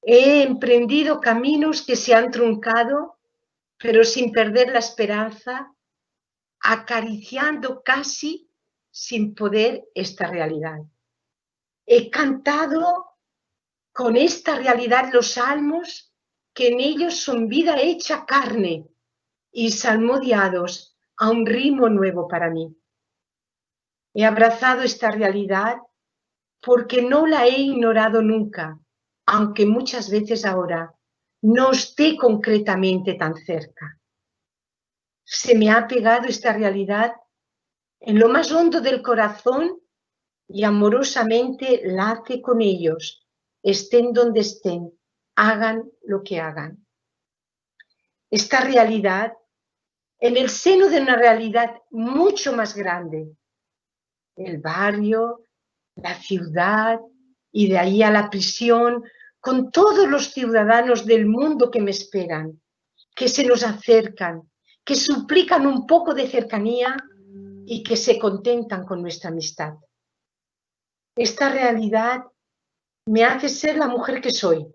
Speaker 2: He emprendido caminos que se han truncado, pero sin perder la esperanza, acariciando casi sin poder esta realidad. He cantado con esta realidad los salmos, que en ellos son vida hecha carne y salmodiados a un ritmo nuevo para mí. He abrazado esta realidad porque no la he ignorado nunca, aunque muchas veces ahora no esté concretamente tan cerca. Se me ha pegado esta realidad en lo más hondo del corazón y amorosamente late con ellos, estén donde estén, hagan lo que hagan. Esta realidad, en el seno de una realidad mucho más grande, el barrio, la ciudad y de ahí a la prisión, con todos los ciudadanos del mundo que me esperan, que se nos acercan, que suplican un poco de cercanía y que se contentan con nuestra amistad. Esta realidad me hace ser la mujer que soy,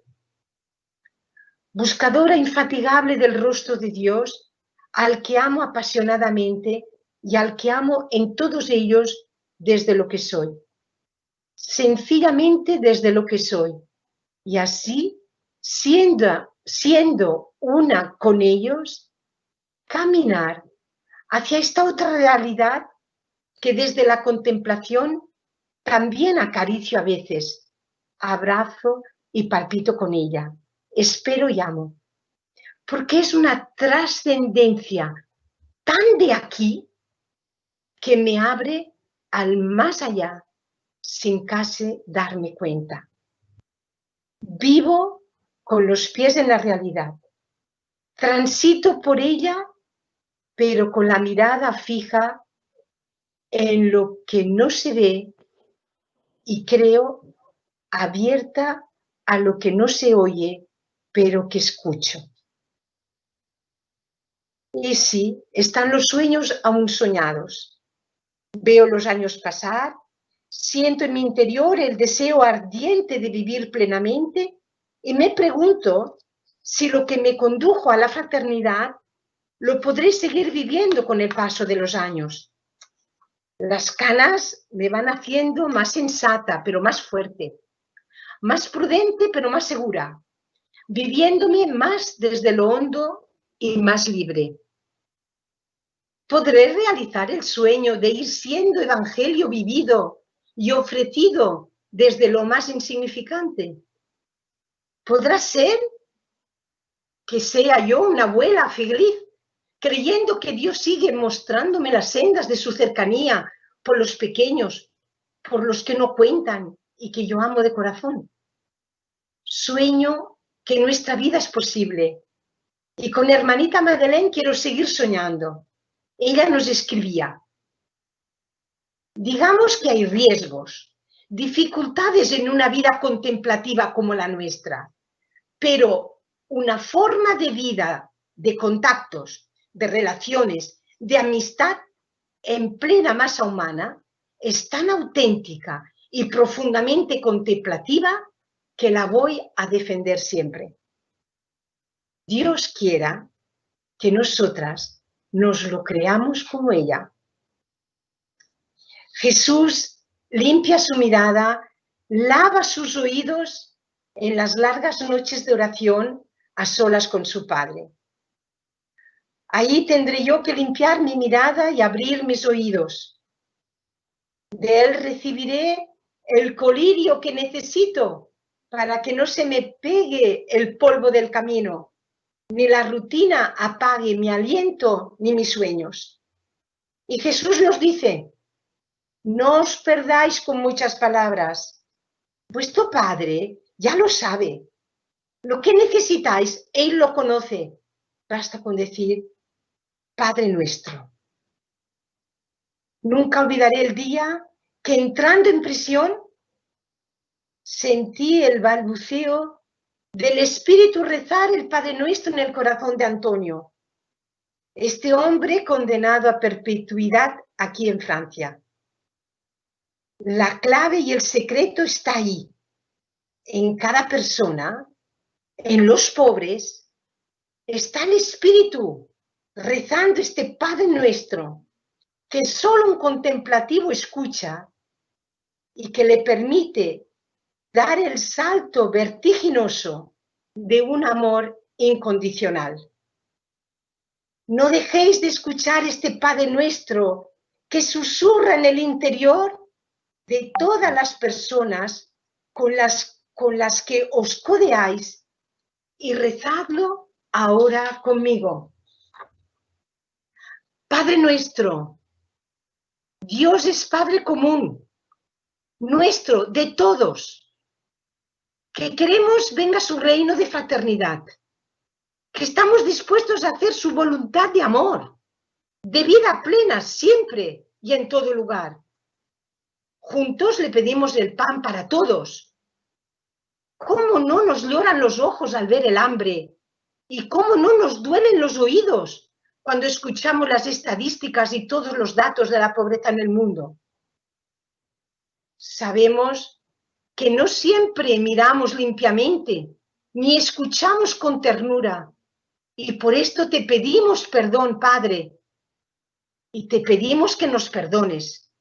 Speaker 2: buscadora infatigable del rostro de Dios, al que amo apasionadamente y al que amo en todos ellos desde lo que soy, sencillamente desde lo que soy, y así, siendo una con ellos, caminar hacia esta otra realidad que desde la contemplación también acaricio a veces, abrazo y palpito con ella, espero y amo, porque es una trascendencia tan de aquí que me abre al más allá sin casi darme cuenta. Vivo con los pies en la realidad, transito por ella, pero con la mirada fija en lo que no se ve y creo abierta a lo que no se oye, pero que escucho. Y sí, están los sueños aún soñados. Veo los años pasar, siento en mi interior el deseo ardiente de vivir plenamente y me pregunto si lo que me condujo a la fraternidad lo podré seguir viviendo con el paso de los años. Las canas me van haciendo más sensata, pero más fuerte, más prudente, pero más segura, viviéndome más desde lo hondo y más libre. ¿Podré realizar el sueño de ir siendo evangelio vivido y ofrecido desde lo más insignificante? ¿Podrá ser que sea yo una abuela feliz, creyendo que Dios sigue mostrándome las sendas de su cercanía por los pequeños, por los que no cuentan y que yo amo de corazón? Sueño que nuestra vida es posible y con hermanita Madeleine quiero seguir soñando. Ella nos escribía: digamos que hay riesgos, dificultades en una vida contemplativa como la nuestra, pero una forma de vida, de contactos, de relaciones, de amistad en plena masa humana es tan auténtica y profundamente contemplativa que la voy a defender siempre. Dios quiera que nosotras nos lo creamos como ella. Jesús limpia su mirada, lava sus oídos en las largas noches de oración a solas con su Padre. Ahí tendré yo que limpiar mi mirada y abrir mis oídos. De Él recibiré el colirio que necesito para que no se me pegue el polvo del camino, ni la rutina apague mi aliento ni mis sueños. Y Jesús nos dice: no os perdáis con muchas palabras. Vuestro Padre ya lo sabe. Lo que necesitáis, Él lo conoce. Basta con decir, Padre nuestro. Nunca olvidaré el día que entrando en prisión sentí el balbuceo del Espíritu rezar el Padre Nuestro en el corazón de Antonio, este hombre condenado a perpetuidad aquí en Francia. La clave y el secreto está ahí, en cada persona, en los pobres, está el Espíritu rezando este Padre Nuestro, que solo un contemplativo escucha y que le permite dar el salto vertiginoso de un amor incondicional. No dejéis de escuchar este Padre Nuestro que susurra en el interior de todas las personas con las que os codeáis y rezadlo ahora conmigo. Padre nuestro, Dios es Padre común, nuestro, de todos, que queremos venga su reino de fraternidad, que estamos dispuestos a hacer su voluntad de amor, de vida plena siempre y en todo lugar. Juntos le pedimos el pan para todos. ¿Cómo no nos lloran los ojos al ver el hambre? ¿Y cómo no nos duelen los oídos cuando escuchamos las estadísticas y todos los datos de la pobreza en el mundo? Sabemos que no siempre miramos limpiamente, ni escuchamos con ternura. Y por esto te pedimos perdón, Padre. Y te pedimos que nos perdones,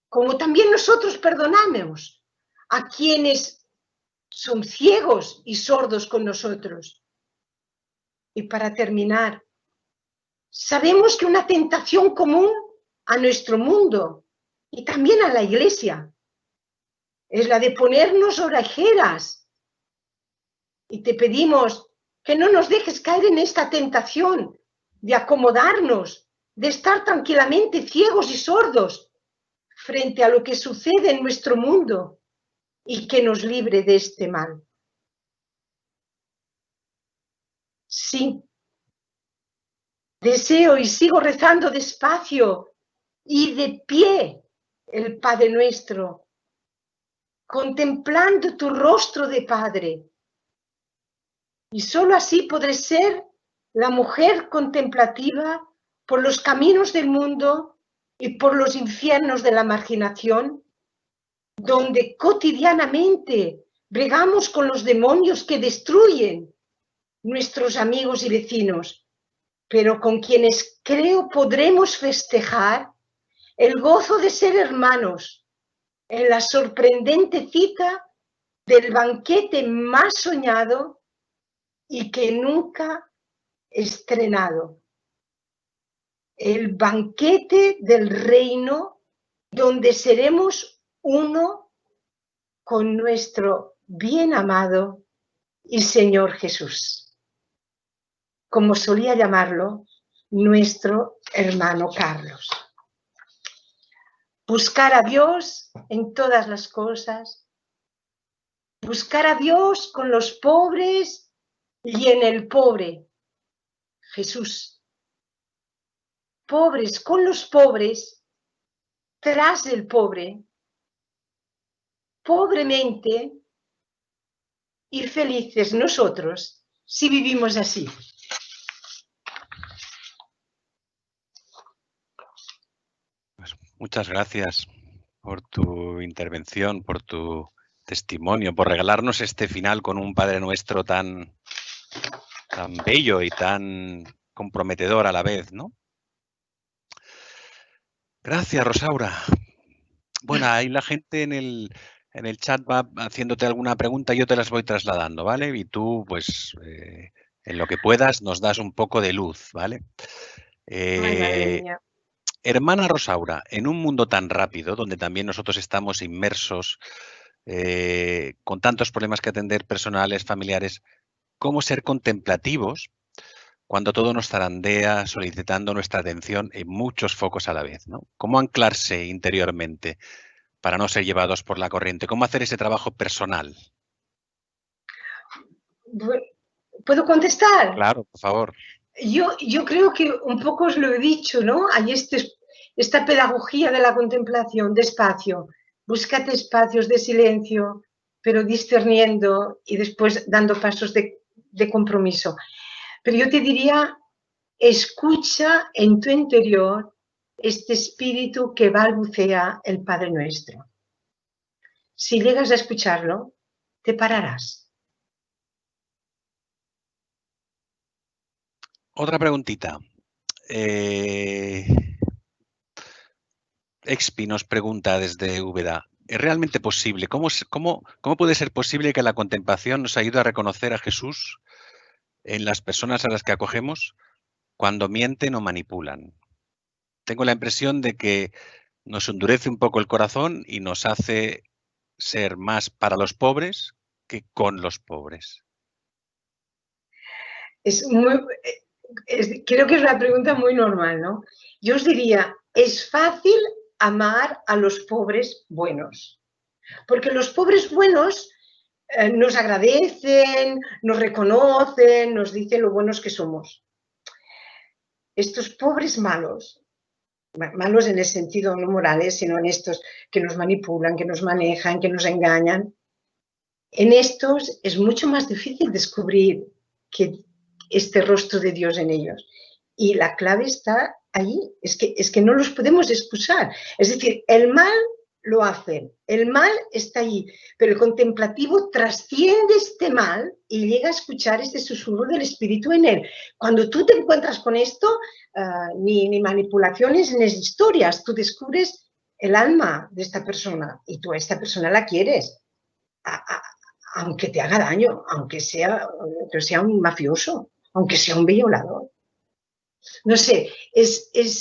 Speaker 2: como también nosotros perdonamos a quienes son ciegos y sordos con nosotros. Y para terminar, sabemos que una tentación común a nuestro mundo y también a la Iglesia es la de ponernos orejeras. Y te pedimos que no nos dejes caer en esta tentación de acomodarnos, de estar tranquilamente ciegos y sordos frente a lo que sucede en nuestro mundo y que nos libre de este mal. Sí, deseo y sigo rezando despacio y de pie el Padre Nuestro, contemplando tu rostro de Padre. Y solo así podré ser la mujer contemplativa por los caminos del mundo y por los infiernos de la marginación, donde cotidianamente bregamos con los demonios que destruyen nuestros amigos y vecinos, pero con quienes creo podremos festejar el gozo de ser hermanos en la sorprendente cita del banquete más soñado y que nunca estrenado. El banquete del reino donde seremos uno con nuestro bien amado y Señor Jesús, como solía llamarlo nuestro hermano Carlos. Buscar a Dios en todas las cosas, buscar a Dios con los pobres y en el pobre, Jesús. Pobres con los pobres, tras el pobre, pobremente y felices nosotros si vivimos así.
Speaker 1: Pues muchas gracias por tu intervención, por tu testimonio, por regalarnos este final con un Padre Nuestro tan bello y tan comprometedor a la vez, ¿no? Gracias, Rosaura. Bueno, ahí la gente en el chat va haciéndote alguna pregunta y yo te las voy trasladando, ¿vale? Y tú, pues, en lo que puedas, nos das un poco de luz, ¿vale?
Speaker 2: Ay, madre mía.
Speaker 1: Hermana Rosaura, en un mundo tan rápido, donde también nosotros estamos inmersos con tantos problemas que atender personales, familiares, ¿cómo ser contemplativos cuando todo nos zarandea, solicitando nuestra atención en muchos focos a la vez, ¿no? ¿Cómo anclarse interiormente para no ser llevados por la corriente? ¿Cómo hacer ese trabajo personal?
Speaker 2: ¿Puedo contestar?
Speaker 1: Claro, por favor.
Speaker 2: Yo creo que un poco os lo he dicho, ¿no? Hay esta pedagogía de la contemplación, despacio. Búscate espacios de silencio, pero discerniendo y después dando pasos de compromiso. Pero yo te diría, escucha en tu interior este espíritu que balbucea el Padre Nuestro. Si llegas a escucharlo, te pararás.
Speaker 1: Otra preguntita. Expi nos pregunta desde Úbeda. ¿Es realmente posible? ¿Cómo puede ser posible que la contemplación nos ayude a reconocer a Jesús en las personas a las que acogemos cuando mienten o manipulan? Tengo la impresión de que nos endurece un poco el corazón y nos hace ser más para los pobres que con los pobres.
Speaker 2: Creo que es una pregunta muy normal, ¿no? Yo os diría, es fácil amar a los pobres buenos, porque los pobres buenos nos agradecen, nos reconocen, nos dicen lo buenos que somos. Estos pobres malos en el sentido no morales, sino en estos que nos manipulan, que nos manejan, que nos engañan, en estos es mucho más difícil descubrir que este rostro de Dios en ellos. Y la clave está allí, es que no los podemos excusar. Es decir, el mal lo hacen, el mal está allí, pero el contemplativo trasciende este mal y llega a escuchar este susurro del Espíritu en él. Cuando tú te encuentras con esto, ni manipulaciones ni historias, tú descubres el alma de esta persona y tú a esta persona la quieres, aunque te haga daño, aunque sea un mafioso, aunque sea un violador. No sé, es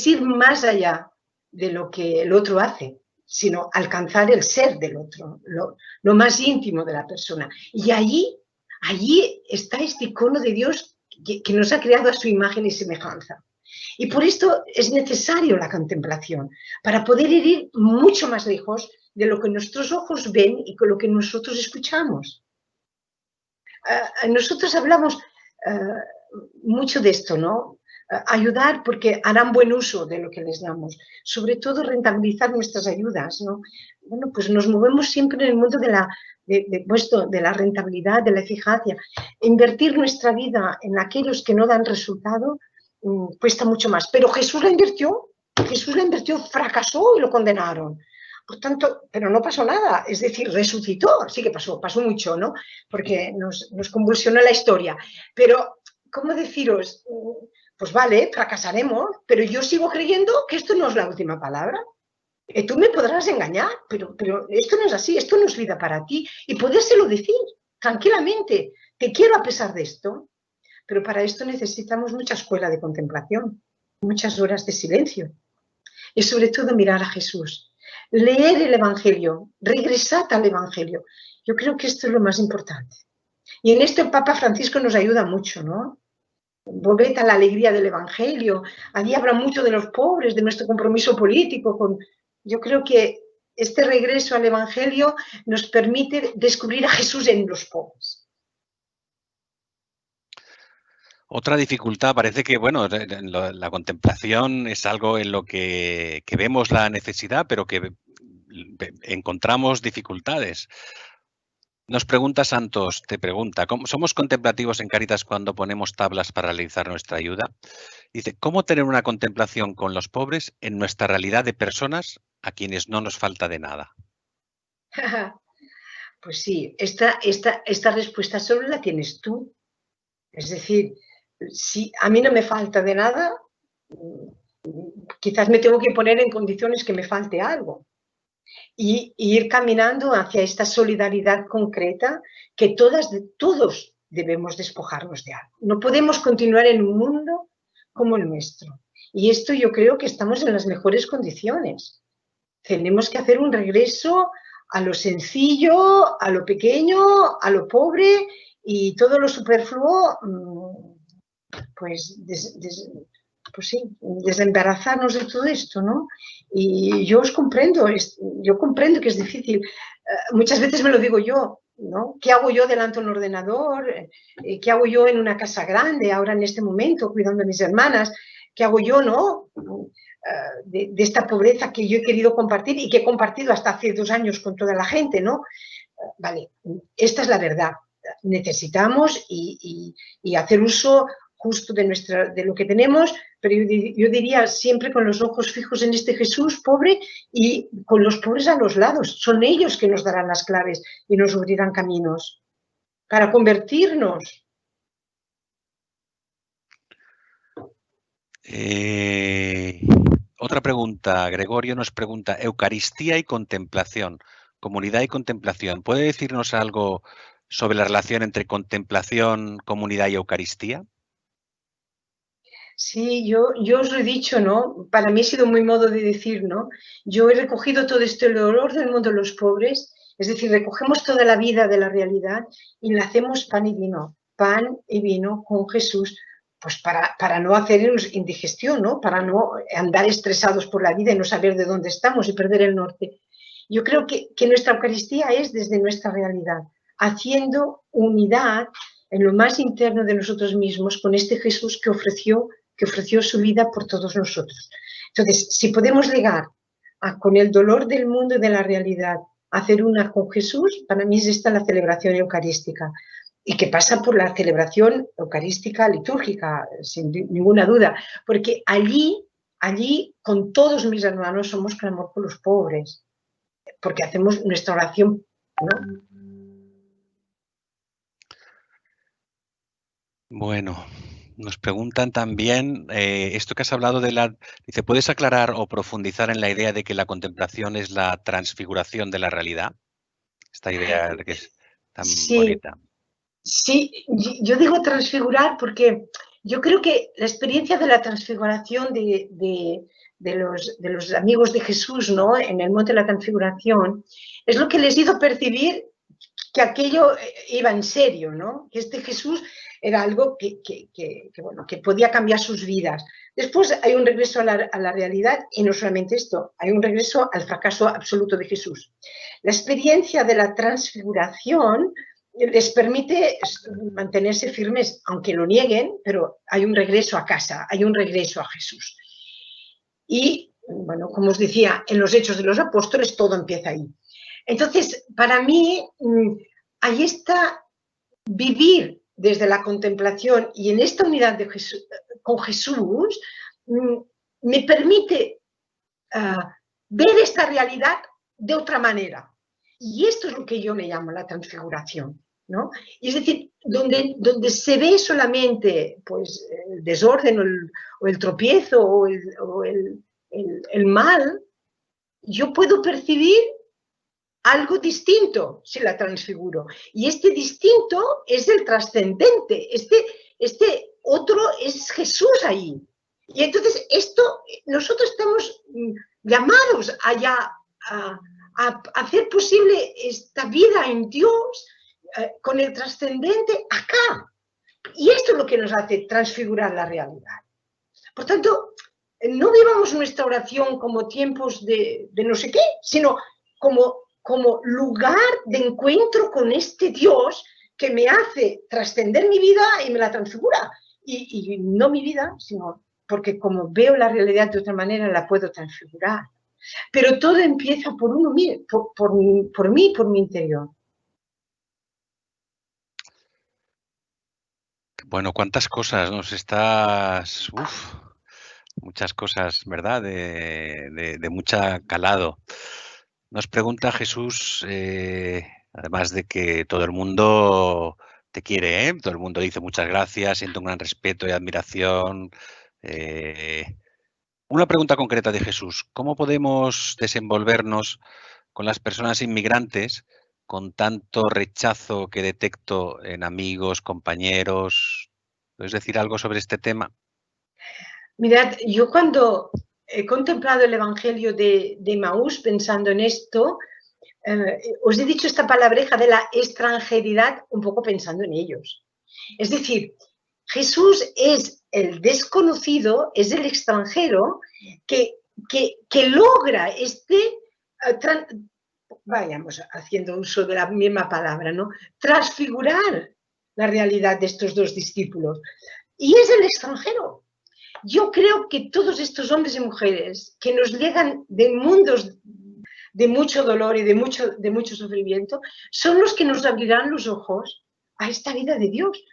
Speaker 2: ir más allá de lo que el otro hace, sino alcanzar el ser del otro, lo más íntimo de la persona. Y allí está este icono de Dios que nos ha creado a su imagen y semejanza. Y por esto es necesario la contemplación, para poder ir mucho más lejos de lo que nuestros ojos ven y con lo que nosotros escuchamos. Nosotros hablamos mucho de esto, ¿no? Ayudar porque harán buen uso de lo que les damos. Sobre todo rentabilizar nuestras ayudas, ¿no? Bueno, pues nos movemos siempre en el mundo de la rentabilidad, de la eficacia. Invertir nuestra vida en aquellos que no dan resultado cuesta mucho más. Pero Jesús la invirtió, fracasó y lo condenaron. Por tanto, pero no pasó nada, es decir, resucitó, sí que pasó mucho, ¿no? Porque nos convulsionó la historia. Pero, ¿cómo deciros? Pues vale, fracasaremos, pero yo sigo creyendo que esto no es la última palabra. Tú me podrás engañar, pero esto no es así, esto no es vida para ti. Y podérselo decir tranquilamente, te quiero a pesar de esto, pero para esto necesitamos mucha escuela de contemplación, muchas horas de silencio y sobre todo mirar a Jesús. Leer el Evangelio, regresad al Evangelio. Yo creo que esto es lo más importante. Y en esto el Papa Francisco nos ayuda mucho, ¿no? Volved a la alegría del Evangelio. Allí habla mucho de los pobres, de nuestro compromiso político. Yo creo que este regreso al Evangelio nos permite descubrir a Jesús en los pobres.
Speaker 1: Otra dificultad, parece que, bueno, la contemplación es algo en lo que vemos la necesidad, pero que encontramos dificultades. Nos pregunta Santos, te pregunta, ¿somos contemplativos en Cáritas cuando ponemos tablas para realizar nuestra ayuda? Dice, ¿cómo tener una contemplación con los pobres en nuestra realidad de personas a quienes no nos falta de nada?
Speaker 2: Pues sí, esta respuesta solo la tienes tú. Es decir, si a mí no me falta de nada, quizás me tengo que poner en condiciones que me falte algo. Y ir caminando hacia esta solidaridad concreta que todos debemos despojarnos de algo. No podemos continuar en un mundo como el nuestro. Y esto yo creo que estamos en las mejores condiciones. Tenemos que hacer un regreso a lo sencillo, a lo pequeño, a lo pobre y todo lo superfluo, pues sí, desembarazarnos de todo esto, ¿no? Y yo os comprendo, yo comprendo que es difícil. Muchas veces me lo digo yo, ¿no? ¿Qué hago yo delante de un ordenador? ¿Qué hago yo en una casa grande ahora en este momento cuidando a mis hermanas? ¿Qué hago yo, no? De esta pobreza que yo he querido compartir y que he compartido hasta hace 2 años con toda la gente, ¿no? Vale, esta es la verdad. Necesitamos y hacer uso justo de lo que tenemos, pero yo diría siempre con los ojos fijos en este Jesús pobre y con los pobres a los lados. Son ellos que nos darán las claves y nos abrirán caminos para convertirnos.
Speaker 1: Otra pregunta, Gregorio nos pregunta, Eucaristía y contemplación, comunidad y contemplación. ¿Puede decirnos algo sobre la relación entre contemplación, comunidad y Eucaristía?
Speaker 2: Sí, yo os lo he dicho, ¿no? Para mí ha sido muy modo de decir, ¿no? Yo he recogido todo este dolor del mundo de los pobres, es decir, recogemos toda la vida de la realidad y le hacemos pan y vino con Jesús, pues para no hacernos indigestión, ¿no? Para no andar estresados por la vida y no saber de dónde estamos y perder el norte. Yo creo que nuestra Eucaristía es desde nuestra realidad, haciendo unidad en lo más interno de nosotros mismos con este Jesús que ofreció su vida por todos nosotros. Entonces, si podemos llegar con el dolor del mundo y de la realidad a hacer una con Jesús, para mí es esta la celebración eucarística y que pasa por la celebración eucarística litúrgica, sin ninguna duda, porque allí con todos mis hermanos somos clamor por los pobres, porque hacemos nuestra oración, ¿no?
Speaker 1: Bueno, nos preguntan también, esto que has hablado dice, ¿puedes aclarar o profundizar en la idea de que la contemplación es la transfiguración de la realidad? Esta idea que es tan bonita.
Speaker 2: Sí, yo digo transfigurar porque yo creo que la experiencia de la transfiguración de los amigos de Jesús, ¿no? En el monte de la transfiguración, es lo que les hizo percibir que aquello iba en serio, ¿no? Que este Jesús era algo que podía cambiar sus vidas. Después hay un regreso a la realidad y no solamente esto, hay un regreso al fracaso absoluto de Jesús. La experiencia de la transfiguración les permite mantenerse firmes, aunque lo nieguen, pero hay un regreso a casa, hay un regreso a Jesús. Y, bueno, como os decía, en los Hechos de los Apóstoles todo empieza ahí. Entonces, para mí, ahí está vivir desde la contemplación y en esta unidad con Jesús, me permite ver esta realidad de otra manera. Y esto es lo que yo le llamo la transfiguración, ¿no? Y es decir, donde se ve solamente pues, el desorden o el tropiezo o el mal, yo puedo percibir algo distinto si la transfiguro. Y este distinto es el trascendente. Este otro es Jesús ahí. Y entonces nosotros estamos llamados allá a hacer posible esta vida en Dios con el trascendente acá. Y esto es lo que nos hace transfigurar la realidad. Por tanto, no vivamos nuestra oración como tiempos de no sé qué, sino como lugar de encuentro con este Dios que me hace trascender mi vida y me la transfigura. Y no mi vida, sino porque como veo la realidad de otra manera, la puedo transfigurar. Pero todo empieza por uno mismo, por mí, por mi interior.
Speaker 1: Bueno, cuántas cosas nos muchas cosas, ¿verdad? De mucha calado. Nos pregunta Jesús, además de que todo el mundo te quiere, ¿eh? Todo el mundo dice muchas gracias, siento un gran respeto y admiración. Una pregunta concreta de Jesús, ¿cómo podemos desenvolvernos con las personas inmigrantes con tanto rechazo que detecto en amigos, compañeros? ¿Puedes decir algo sobre este tema?
Speaker 2: Mirad, yo cuando he contemplado el Evangelio de Maús pensando en esto, os he dicho esta palabreja de la extranjeridad un poco pensando en ellos. Es decir, Jesús es el desconocido, es el extranjero que logra vayamos haciendo uso de la misma palabra, ¿no? Transfigurar la realidad de estos dos discípulos. Y es el extranjero. Yo creo que todos estos hombres y mujeres que nos llegan de mundos de mucho dolor y de mucho sufrimiento, son los que nos abrirán los ojos a esta vida de Dios.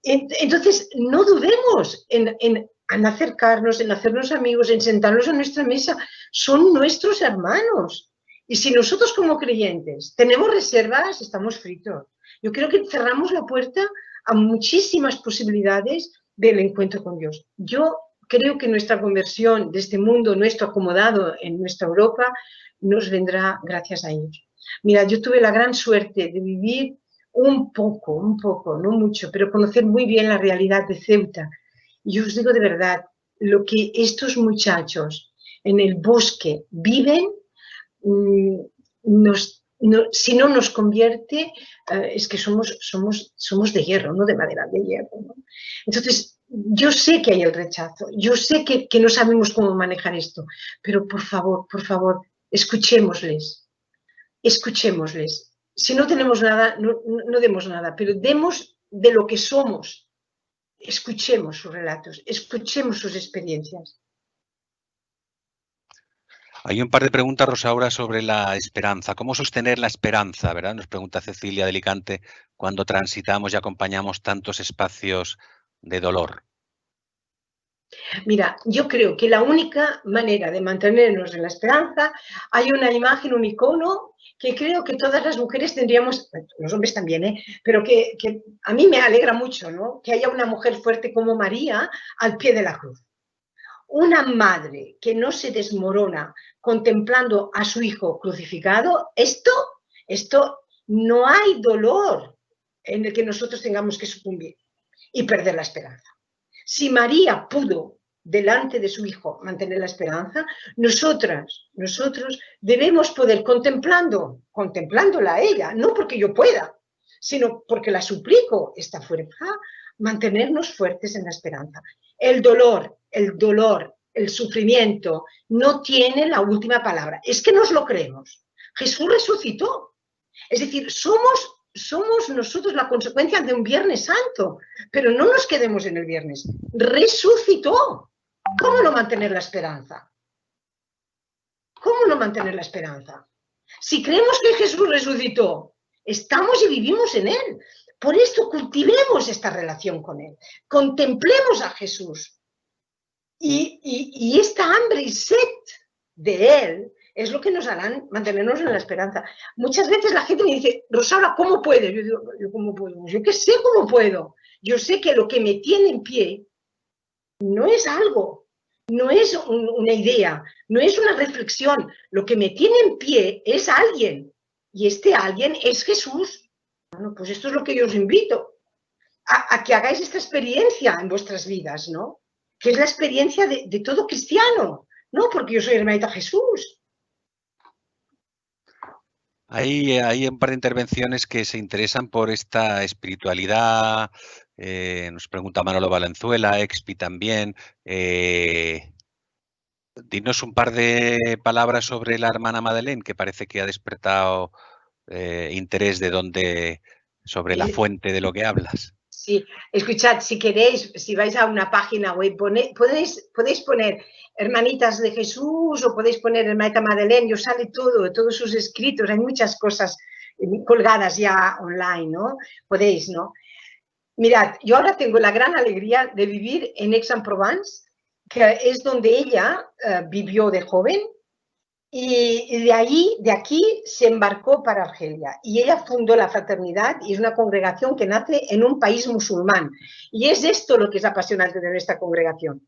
Speaker 2: Entonces, no dudemos en acercarnos, en hacernos amigos, en sentarnos a nuestra mesa. Son nuestros hermanos. Y si nosotros como creyentes tenemos reservas, estamos fritos. Yo creo que cerramos la puerta a muchísimas posibilidades del encuentro con Dios. Yo creo que nuestra conversión de este mundo nuestro acomodado en nuestra Europa nos vendrá gracias a ellos. Mira, yo tuve la gran suerte de vivir un poco, no mucho, pero conocer muy bien la realidad de Ceuta. Y os digo de verdad, lo que estos muchachos en el bosque viven, si no nos convierte, es que somos de hierro, no de madera, de hierro, ¿no? Entonces, yo sé que hay el rechazo, yo sé que no sabemos cómo manejar esto, pero por favor, escuchémosles. Si no tenemos nada, no demos nada, pero demos de lo que somos. Escuchemos sus relatos, escuchemos sus experiencias.
Speaker 1: Hay un par de preguntas, Rosaura, sobre la esperanza. ¿Cómo sostener la esperanza, verdad? Nos pregunta Cecilia de Alicante, cuando transitamos y acompañamos tantos espacios de dolor.
Speaker 2: Mira, yo creo que la única manera de mantenernos en la esperanza, hay una imagen, un icono, que creo que todas las mujeres tendríamos, los hombres también, pero que a mí me alegra mucho, ¿no? Que haya una mujer fuerte como María al pie de la cruz. Una madre que no se desmorona contemplando a su hijo crucificado, esto no hay dolor en el que nosotros tengamos que sucumbir y perder la esperanza. Si María pudo, delante de su hijo, mantener la esperanza, nosotros debemos poder contemplándola a ella, no porque yo pueda, sino porque la suplico esta fuerza, mantenernos fuertes en la esperanza. El dolor, el sufrimiento no tiene la última palabra. Es que nos lo creemos. Jesús resucitó. Es decir, somos nosotros la consecuencia de un Viernes Santo, pero no nos quedemos en el viernes. Resucitó. ¿Cómo no mantener la esperanza? ¿Cómo no mantener la esperanza? Si creemos que Jesús resucitó, estamos y vivimos en Él. Por esto cultivemos esta relación con Él. Contemplemos a Jesús. Y esta hambre y sed de Él es lo que nos harán mantenernos en la esperanza. Muchas veces la gente me dice, Rosaura, ¿cómo puedes? Yo digo, ¿cómo puedo? Yo qué sé cómo puedo. Yo sé que lo que me tiene en pie no es algo, no es una idea, no es una reflexión. Lo que me tiene en pie es alguien. Y este alguien es Jesús. Bueno, pues esto es lo que yo os invito. A que hagáis esta experiencia en vuestras vidas, ¿no? Que es la experiencia de todo cristiano, ¿no? Porque yo soy hermanita Jesús.
Speaker 1: Hay un par de intervenciones que se interesan por esta espiritualidad. Nos pregunta Manolo Valenzuela, Expi también. Dinos un par de palabras sobre la hermana Madeleine, que parece que ha despertado interés sobre la fuente de lo que hablas.
Speaker 2: Sí, escuchad, si queréis, si vais a una página web, podéis poner Hermanitas de Jesús o podéis poner Hermanita Madeleine, y os sale todos sus escritos, hay muchas cosas colgadas ya online, ¿no? Podéis, ¿no? Mirad, yo ahora tengo la gran alegría de vivir en Aix-en-Provence, que es donde ella vivió de joven, y de aquí se embarcó para Argelia y ella fundó la Fraternidad y es una congregación que nace en un país musulmán y es esto lo que es apasionante de nuestra congregación.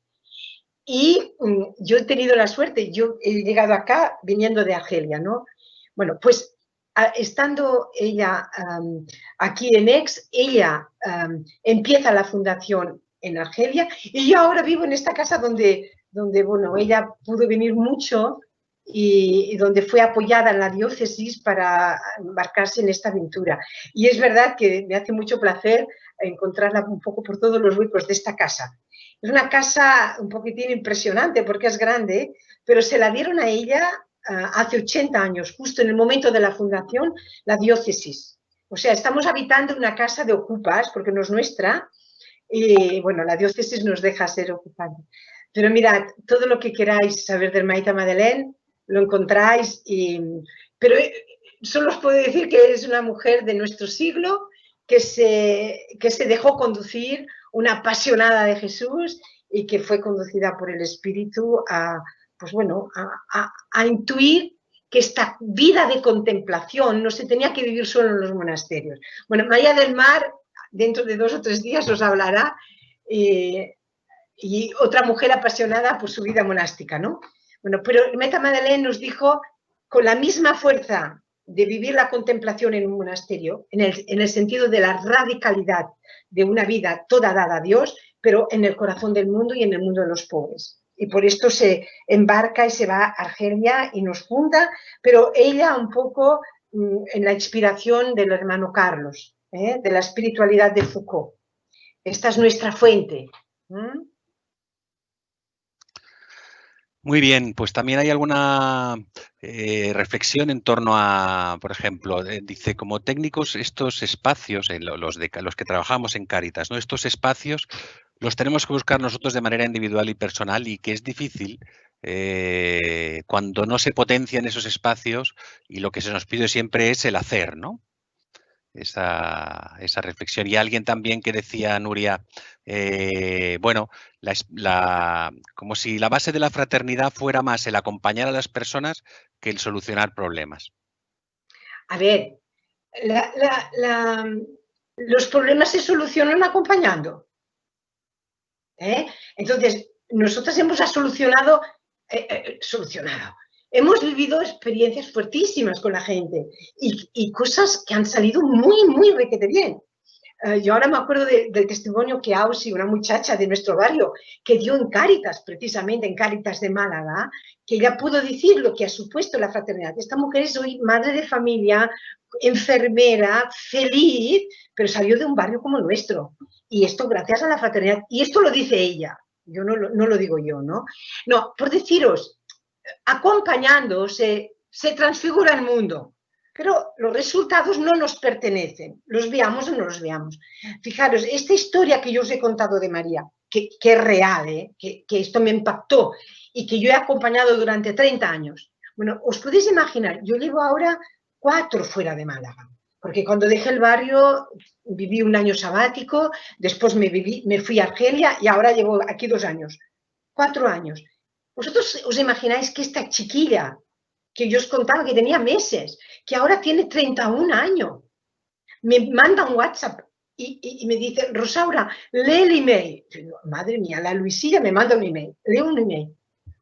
Speaker 2: Y yo he tenido la suerte, yo he llegado acá viniendo de Argelia, ¿no? Bueno, pues estando ella aquí en Aix, ella empieza la fundación en Argelia y yo ahora vivo en esta casa donde bueno, ella pudo venir mucho y donde fue apoyada en la diócesis para embarcarse en esta aventura. Y es verdad que me hace mucho placer encontrarla un poco por todos los huecos de esta casa. Es una casa un poquitín impresionante porque es grande, pero se la dieron a ella hace 80 años, justo en el momento de la fundación, la diócesis. O sea, estamos habitando una casa de ocupas, porque no es nuestra, y bueno, la diócesis nos deja ser ocupantes. Pero mirad, todo lo que queráis saber del Maita Madeleine lo encontráis, pero solo os puedo decir que es una mujer de nuestro siglo que se dejó conducir, una apasionada de Jesús y que fue conducida por el Espíritu pues bueno, a intuir que esta vida de contemplación no se tenía que vivir solo en los monasterios. Bueno, María del Mar, dentro de 2 o 3 días os hablará, y otra mujer apasionada por su vida monástica, ¿no? Bueno, pero Maita Madeleine nos dijo, con la misma fuerza de vivir la contemplación en un monasterio, en el sentido de la radicalidad de una vida toda dada a Dios, pero en el corazón del mundo y en el mundo de los pobres. Y por esto se embarca y se va a Argelia y nos funda, pero ella un poco en la inspiración del hermano Carlos, de la espiritualidad de Foucault. Esta es nuestra fuente.
Speaker 1: Muy bien, pues también hay alguna reflexión en torno a, por ejemplo, dice, como técnicos estos espacios, los que trabajamos en Cáritas, ¿no? Estos espacios los tenemos que buscar nosotros de manera individual y personal, y que es difícil cuando no se potencian esos espacios, y lo que se nos pide siempre es el hacer, ¿no? Esa reflexión. Y alguien también que decía, Nuria, bueno, como si la base de la fraternidad fuera más el acompañar a las personas que el solucionar problemas.
Speaker 2: A ver, los problemas se solucionan acompañando. Entonces, nosotros hemos solucionado, hemos vivido experiencias fuertísimas con la gente y cosas que han salido muy, muy requete bien. Yo ahora me acuerdo del testimonio que Ausi, una muchacha de nuestro barrio, que dio en Cáritas, precisamente en Cáritas de Málaga, que ella pudo decir lo que ha supuesto la fraternidad. Esta mujer es hoy madre de familia, enfermera, feliz, pero salió de un barrio como el nuestro. Y esto gracias a la fraternidad. Y esto lo dice ella, yo no lo digo yo, ¿no? No, por deciros, acompañando se transfigura el mundo. Pero los resultados no nos pertenecen, los veamos o no los veamos. Fijaros, esta historia que yo os he contado de María, que es real, que esto me impactó y que yo he acompañado durante 30 años. Bueno, os podéis imaginar, yo llevo ahora 4 fuera de Málaga, porque cuando dejé el barrio viví un año sabático, después me fui a Argelia y ahora llevo aquí 2 años, 4 años. ¿Vosotros os imagináis que esta chiquilla que yo os contaba que tenía meses, que ahora tiene 31 años, me manda un WhatsApp y me dice, Rosaura, lee el email. Madre mía, la Luisilla me manda un email, leo un email,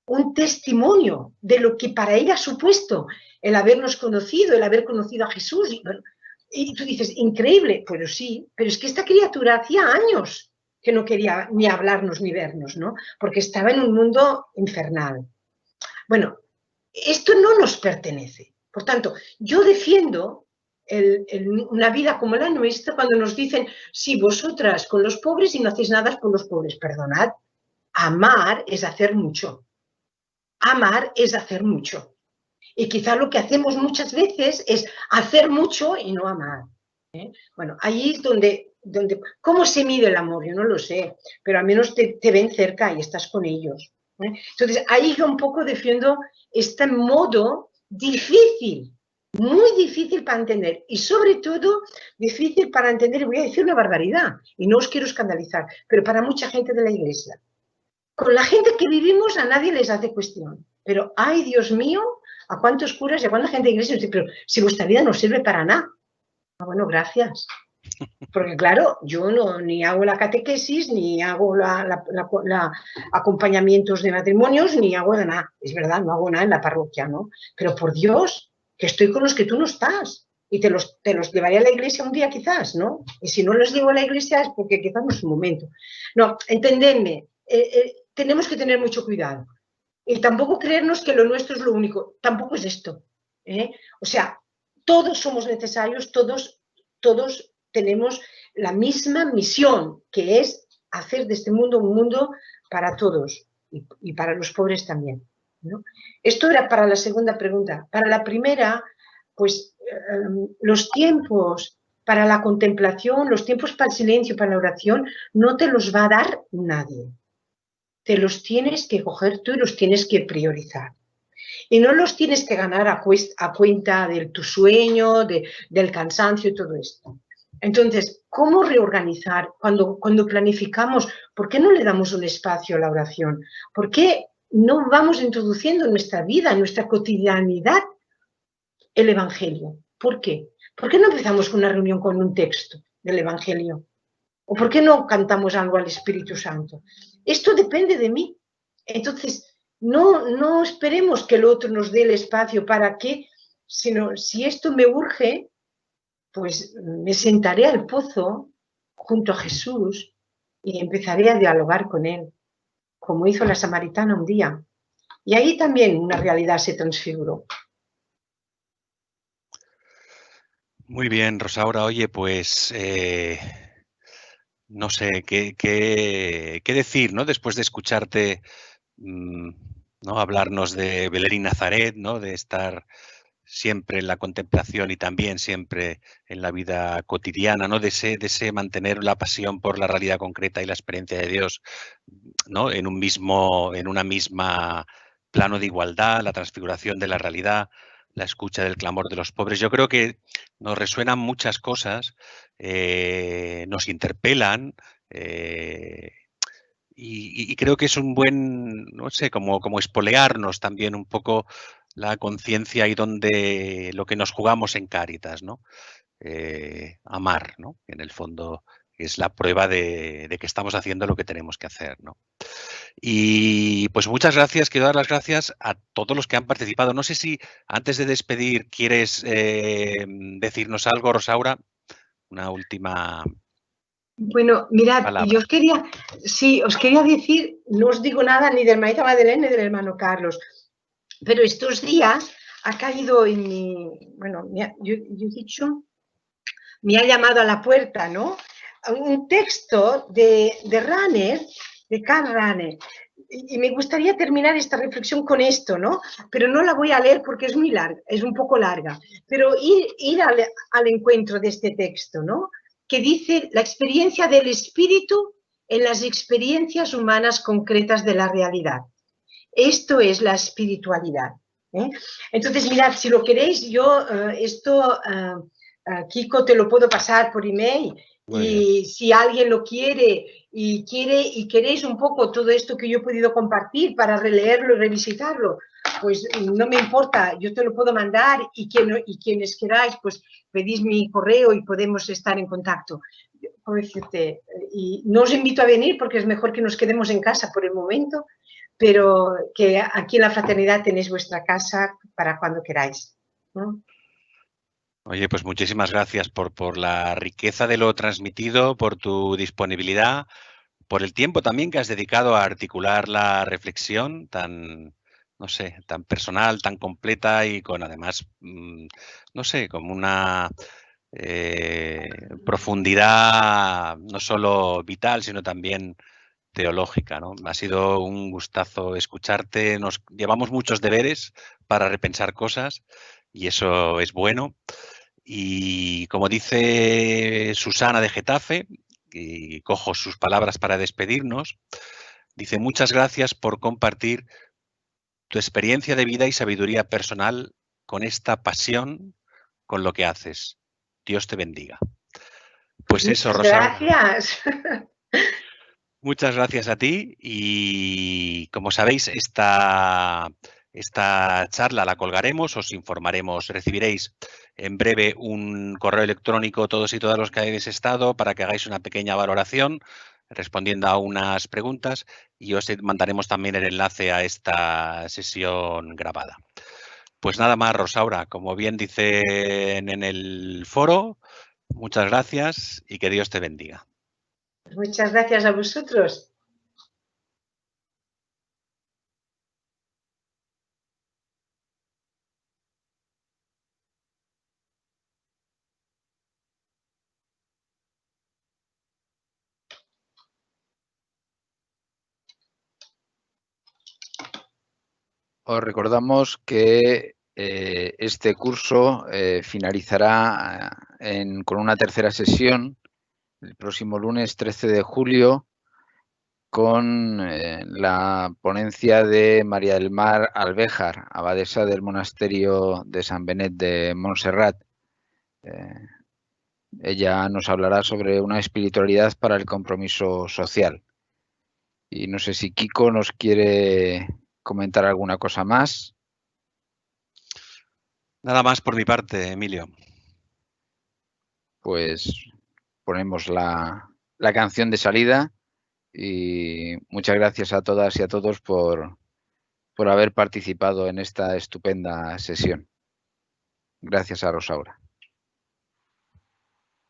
Speaker 2: un testimonio de lo que para ella ha supuesto el habernos conocido, el haber conocido a Jesús. Y tú dices, increíble, pues sí, pero es que esta criatura hacía años que no quería ni hablarnos ni vernos, ¿no? Porque estaba en un mundo infernal. Bueno, esto no nos pertenece. Por tanto, yo defiendo una vida como la nuestra cuando nos dicen, sí, vosotras con los pobres y no hacéis nada por los pobres. Perdonad, amar es hacer mucho. Amar es hacer mucho. Y quizá lo que hacemos muchas veces es hacer mucho y no amar. Bueno, ahí es donde ¿cómo se mide el amor? Yo no lo sé, pero al menos te ven cerca y estás con ellos. Entonces, ahí yo un poco defiendo este modo difícil, muy difícil para entender y sobre todo difícil para entender, y voy a decir una barbaridad y no os quiero escandalizar, pero para mucha gente de la iglesia. Con la gente que vivimos a nadie les hace cuestión, pero ay Dios mío, a cuántos curas y a cuánta gente de la iglesia nos dice, pero si vuestra vida no sirve para nada. Bueno, gracias. Porque claro, yo ni hago la catequesis, ni hago acompañamientos de matrimonios, ni hago nada. Es verdad, no hago nada en la parroquia, ¿no? Pero por Dios, que estoy con los que tú no estás. Y te los llevaré a la iglesia un día quizás, ¿no? Y si no los llevo a la iglesia es porque quizás no es un momento. No, entendedme, tenemos que tener mucho cuidado. Y tampoco creernos que lo nuestro es lo único. Tampoco es esto. O sea, todos somos necesarios, todos tenemos la misma misión, que es hacer de este mundo un mundo para todos y para los pobres también. ¿no? Esto era para la segunda pregunta. Para la primera, pues los tiempos para la contemplación, los tiempos para el silencio, para la oración, no te los va a dar nadie. Te los tienes que coger tú y los tienes que priorizar. Y no los tienes que ganar a cuenta de tu sueño, del cansancio y todo esto. Entonces, ¿cómo reorganizar cuando planificamos? ¿Por qué no le damos un espacio a la oración? ¿Por qué no vamos introduciendo en nuestra vida, en nuestra cotidianidad, el Evangelio? ¿Por qué? ¿Por qué no empezamos con una reunión con un texto del Evangelio? ¿O por qué no cantamos algo al Espíritu Santo? Esto depende de mí. Entonces, no esperemos que el otro nos dé el espacio para que, sino si esto me urge, pues me sentaré al pozo junto a Jesús y empezaré a dialogar con él, como hizo la samaritana un día. Y ahí también una realidad se transfiguró.
Speaker 1: Muy bien, Rosaura. Oye, pues no sé qué decir, ¿no? Después de escucharte, ¿no? Hablarnos de Belén y Nazaret, ¿no? De estar siempre en la contemplación y también siempre en la vida cotidiana, ¿no? De ese mantener la pasión por la realidad concreta y la experiencia de Dios, ¿no? En una misma plano de igualdad, la transfiguración de la realidad, la escucha del clamor de los pobres. Yo creo que nos resuenan muchas cosas, nos interpelan, y creo que es un buen, no sé, como espolearnos también un poco la conciencia y donde lo que nos jugamos en Cáritas, ¿no? Amar, ¿no? En el fondo es la prueba de que estamos haciendo lo que tenemos que hacer, ¿no? Y pues muchas gracias, quiero dar las gracias a todos los que han participado. No sé si antes de despedir quieres decirnos algo, Rosaura, una última
Speaker 2: Bueno, mirad, yo
Speaker 1: palabra.
Speaker 2: os quería decir, no os digo nada ni del Maíta Madeleine ni del hermano Carlos, pero estos días ha caído en mi, bueno, yo he dicho, me ha llamado a la puerta, ¿no? Un texto de Rahner, de Karl Rahner, y me gustaría terminar esta reflexión con esto, ¿no? Pero no la voy a leer porque es muy larga, es un poco larga, pero ir al encuentro de este texto, ¿no? Que dice la experiencia del espíritu en las experiencias humanas concretas de la realidad. Esto es la espiritualidad. ¿eh? Entonces, mirad, si lo queréis, yo Kiko, te lo puedo pasar por email y si alguien lo quiere y queréis un poco todo esto que yo he podido compartir para releerlo y revisitarlo, pues no me importa, yo te lo puedo mandar y quienes queráis, pues pedís mi correo y podemos estar en contacto. Por decirte, y no os invito a venir porque es mejor que nos quedemos en casa por el momento, pero que aquí en la fraternidad tenéis vuestra casa para cuando queráis, ¿no?
Speaker 1: Oye, pues muchísimas gracias por la riqueza de lo transmitido, por tu disponibilidad, por el tiempo también que has dedicado a articular la reflexión tan, no sé, tan personal, tan completa y con además, no sé, como una profundidad no solo vital, sino también teológica, ¿no? Ha sido un gustazo escucharte. Nos llevamos muchos deberes para repensar cosas y eso es bueno. Y como dice Susana de Getafe, y cojo sus palabras para despedirnos, dice: muchas gracias por compartir tu experiencia de vida y sabiduría personal con esta pasión, con lo que haces. Dios te bendiga. Pues eso,
Speaker 2: Muchas
Speaker 1: Rosaura.
Speaker 2: gracias.
Speaker 1: Muchas gracias a ti y como sabéis, esta charla la colgaremos, os informaremos, recibiréis en breve un correo electrónico todos y todas los que habéis estado para que hagáis una pequeña valoración respondiendo a unas preguntas y os mandaremos también el enlace a esta sesión grabada. Pues nada más, Rosaura, como bien dicen en el foro, muchas gracias y que Dios te bendiga.
Speaker 2: Muchas gracias a vosotros.
Speaker 3: Os recordamos que este curso finalizará con una tercera sesión el próximo lunes 13 de julio con la ponencia de María del Mar Albéjar, abadesa del monasterio de San Benet de Montserrat. Ella nos hablará sobre una espiritualidad para el compromiso social. Y no sé si Kiko nos quiere comentar alguna cosa más.
Speaker 1: Nada más por mi parte, Emilio.
Speaker 3: Pues ponemos la canción de salida y muchas gracias a todas y a todos por haber participado en esta estupenda sesión. Gracias a Rosaura.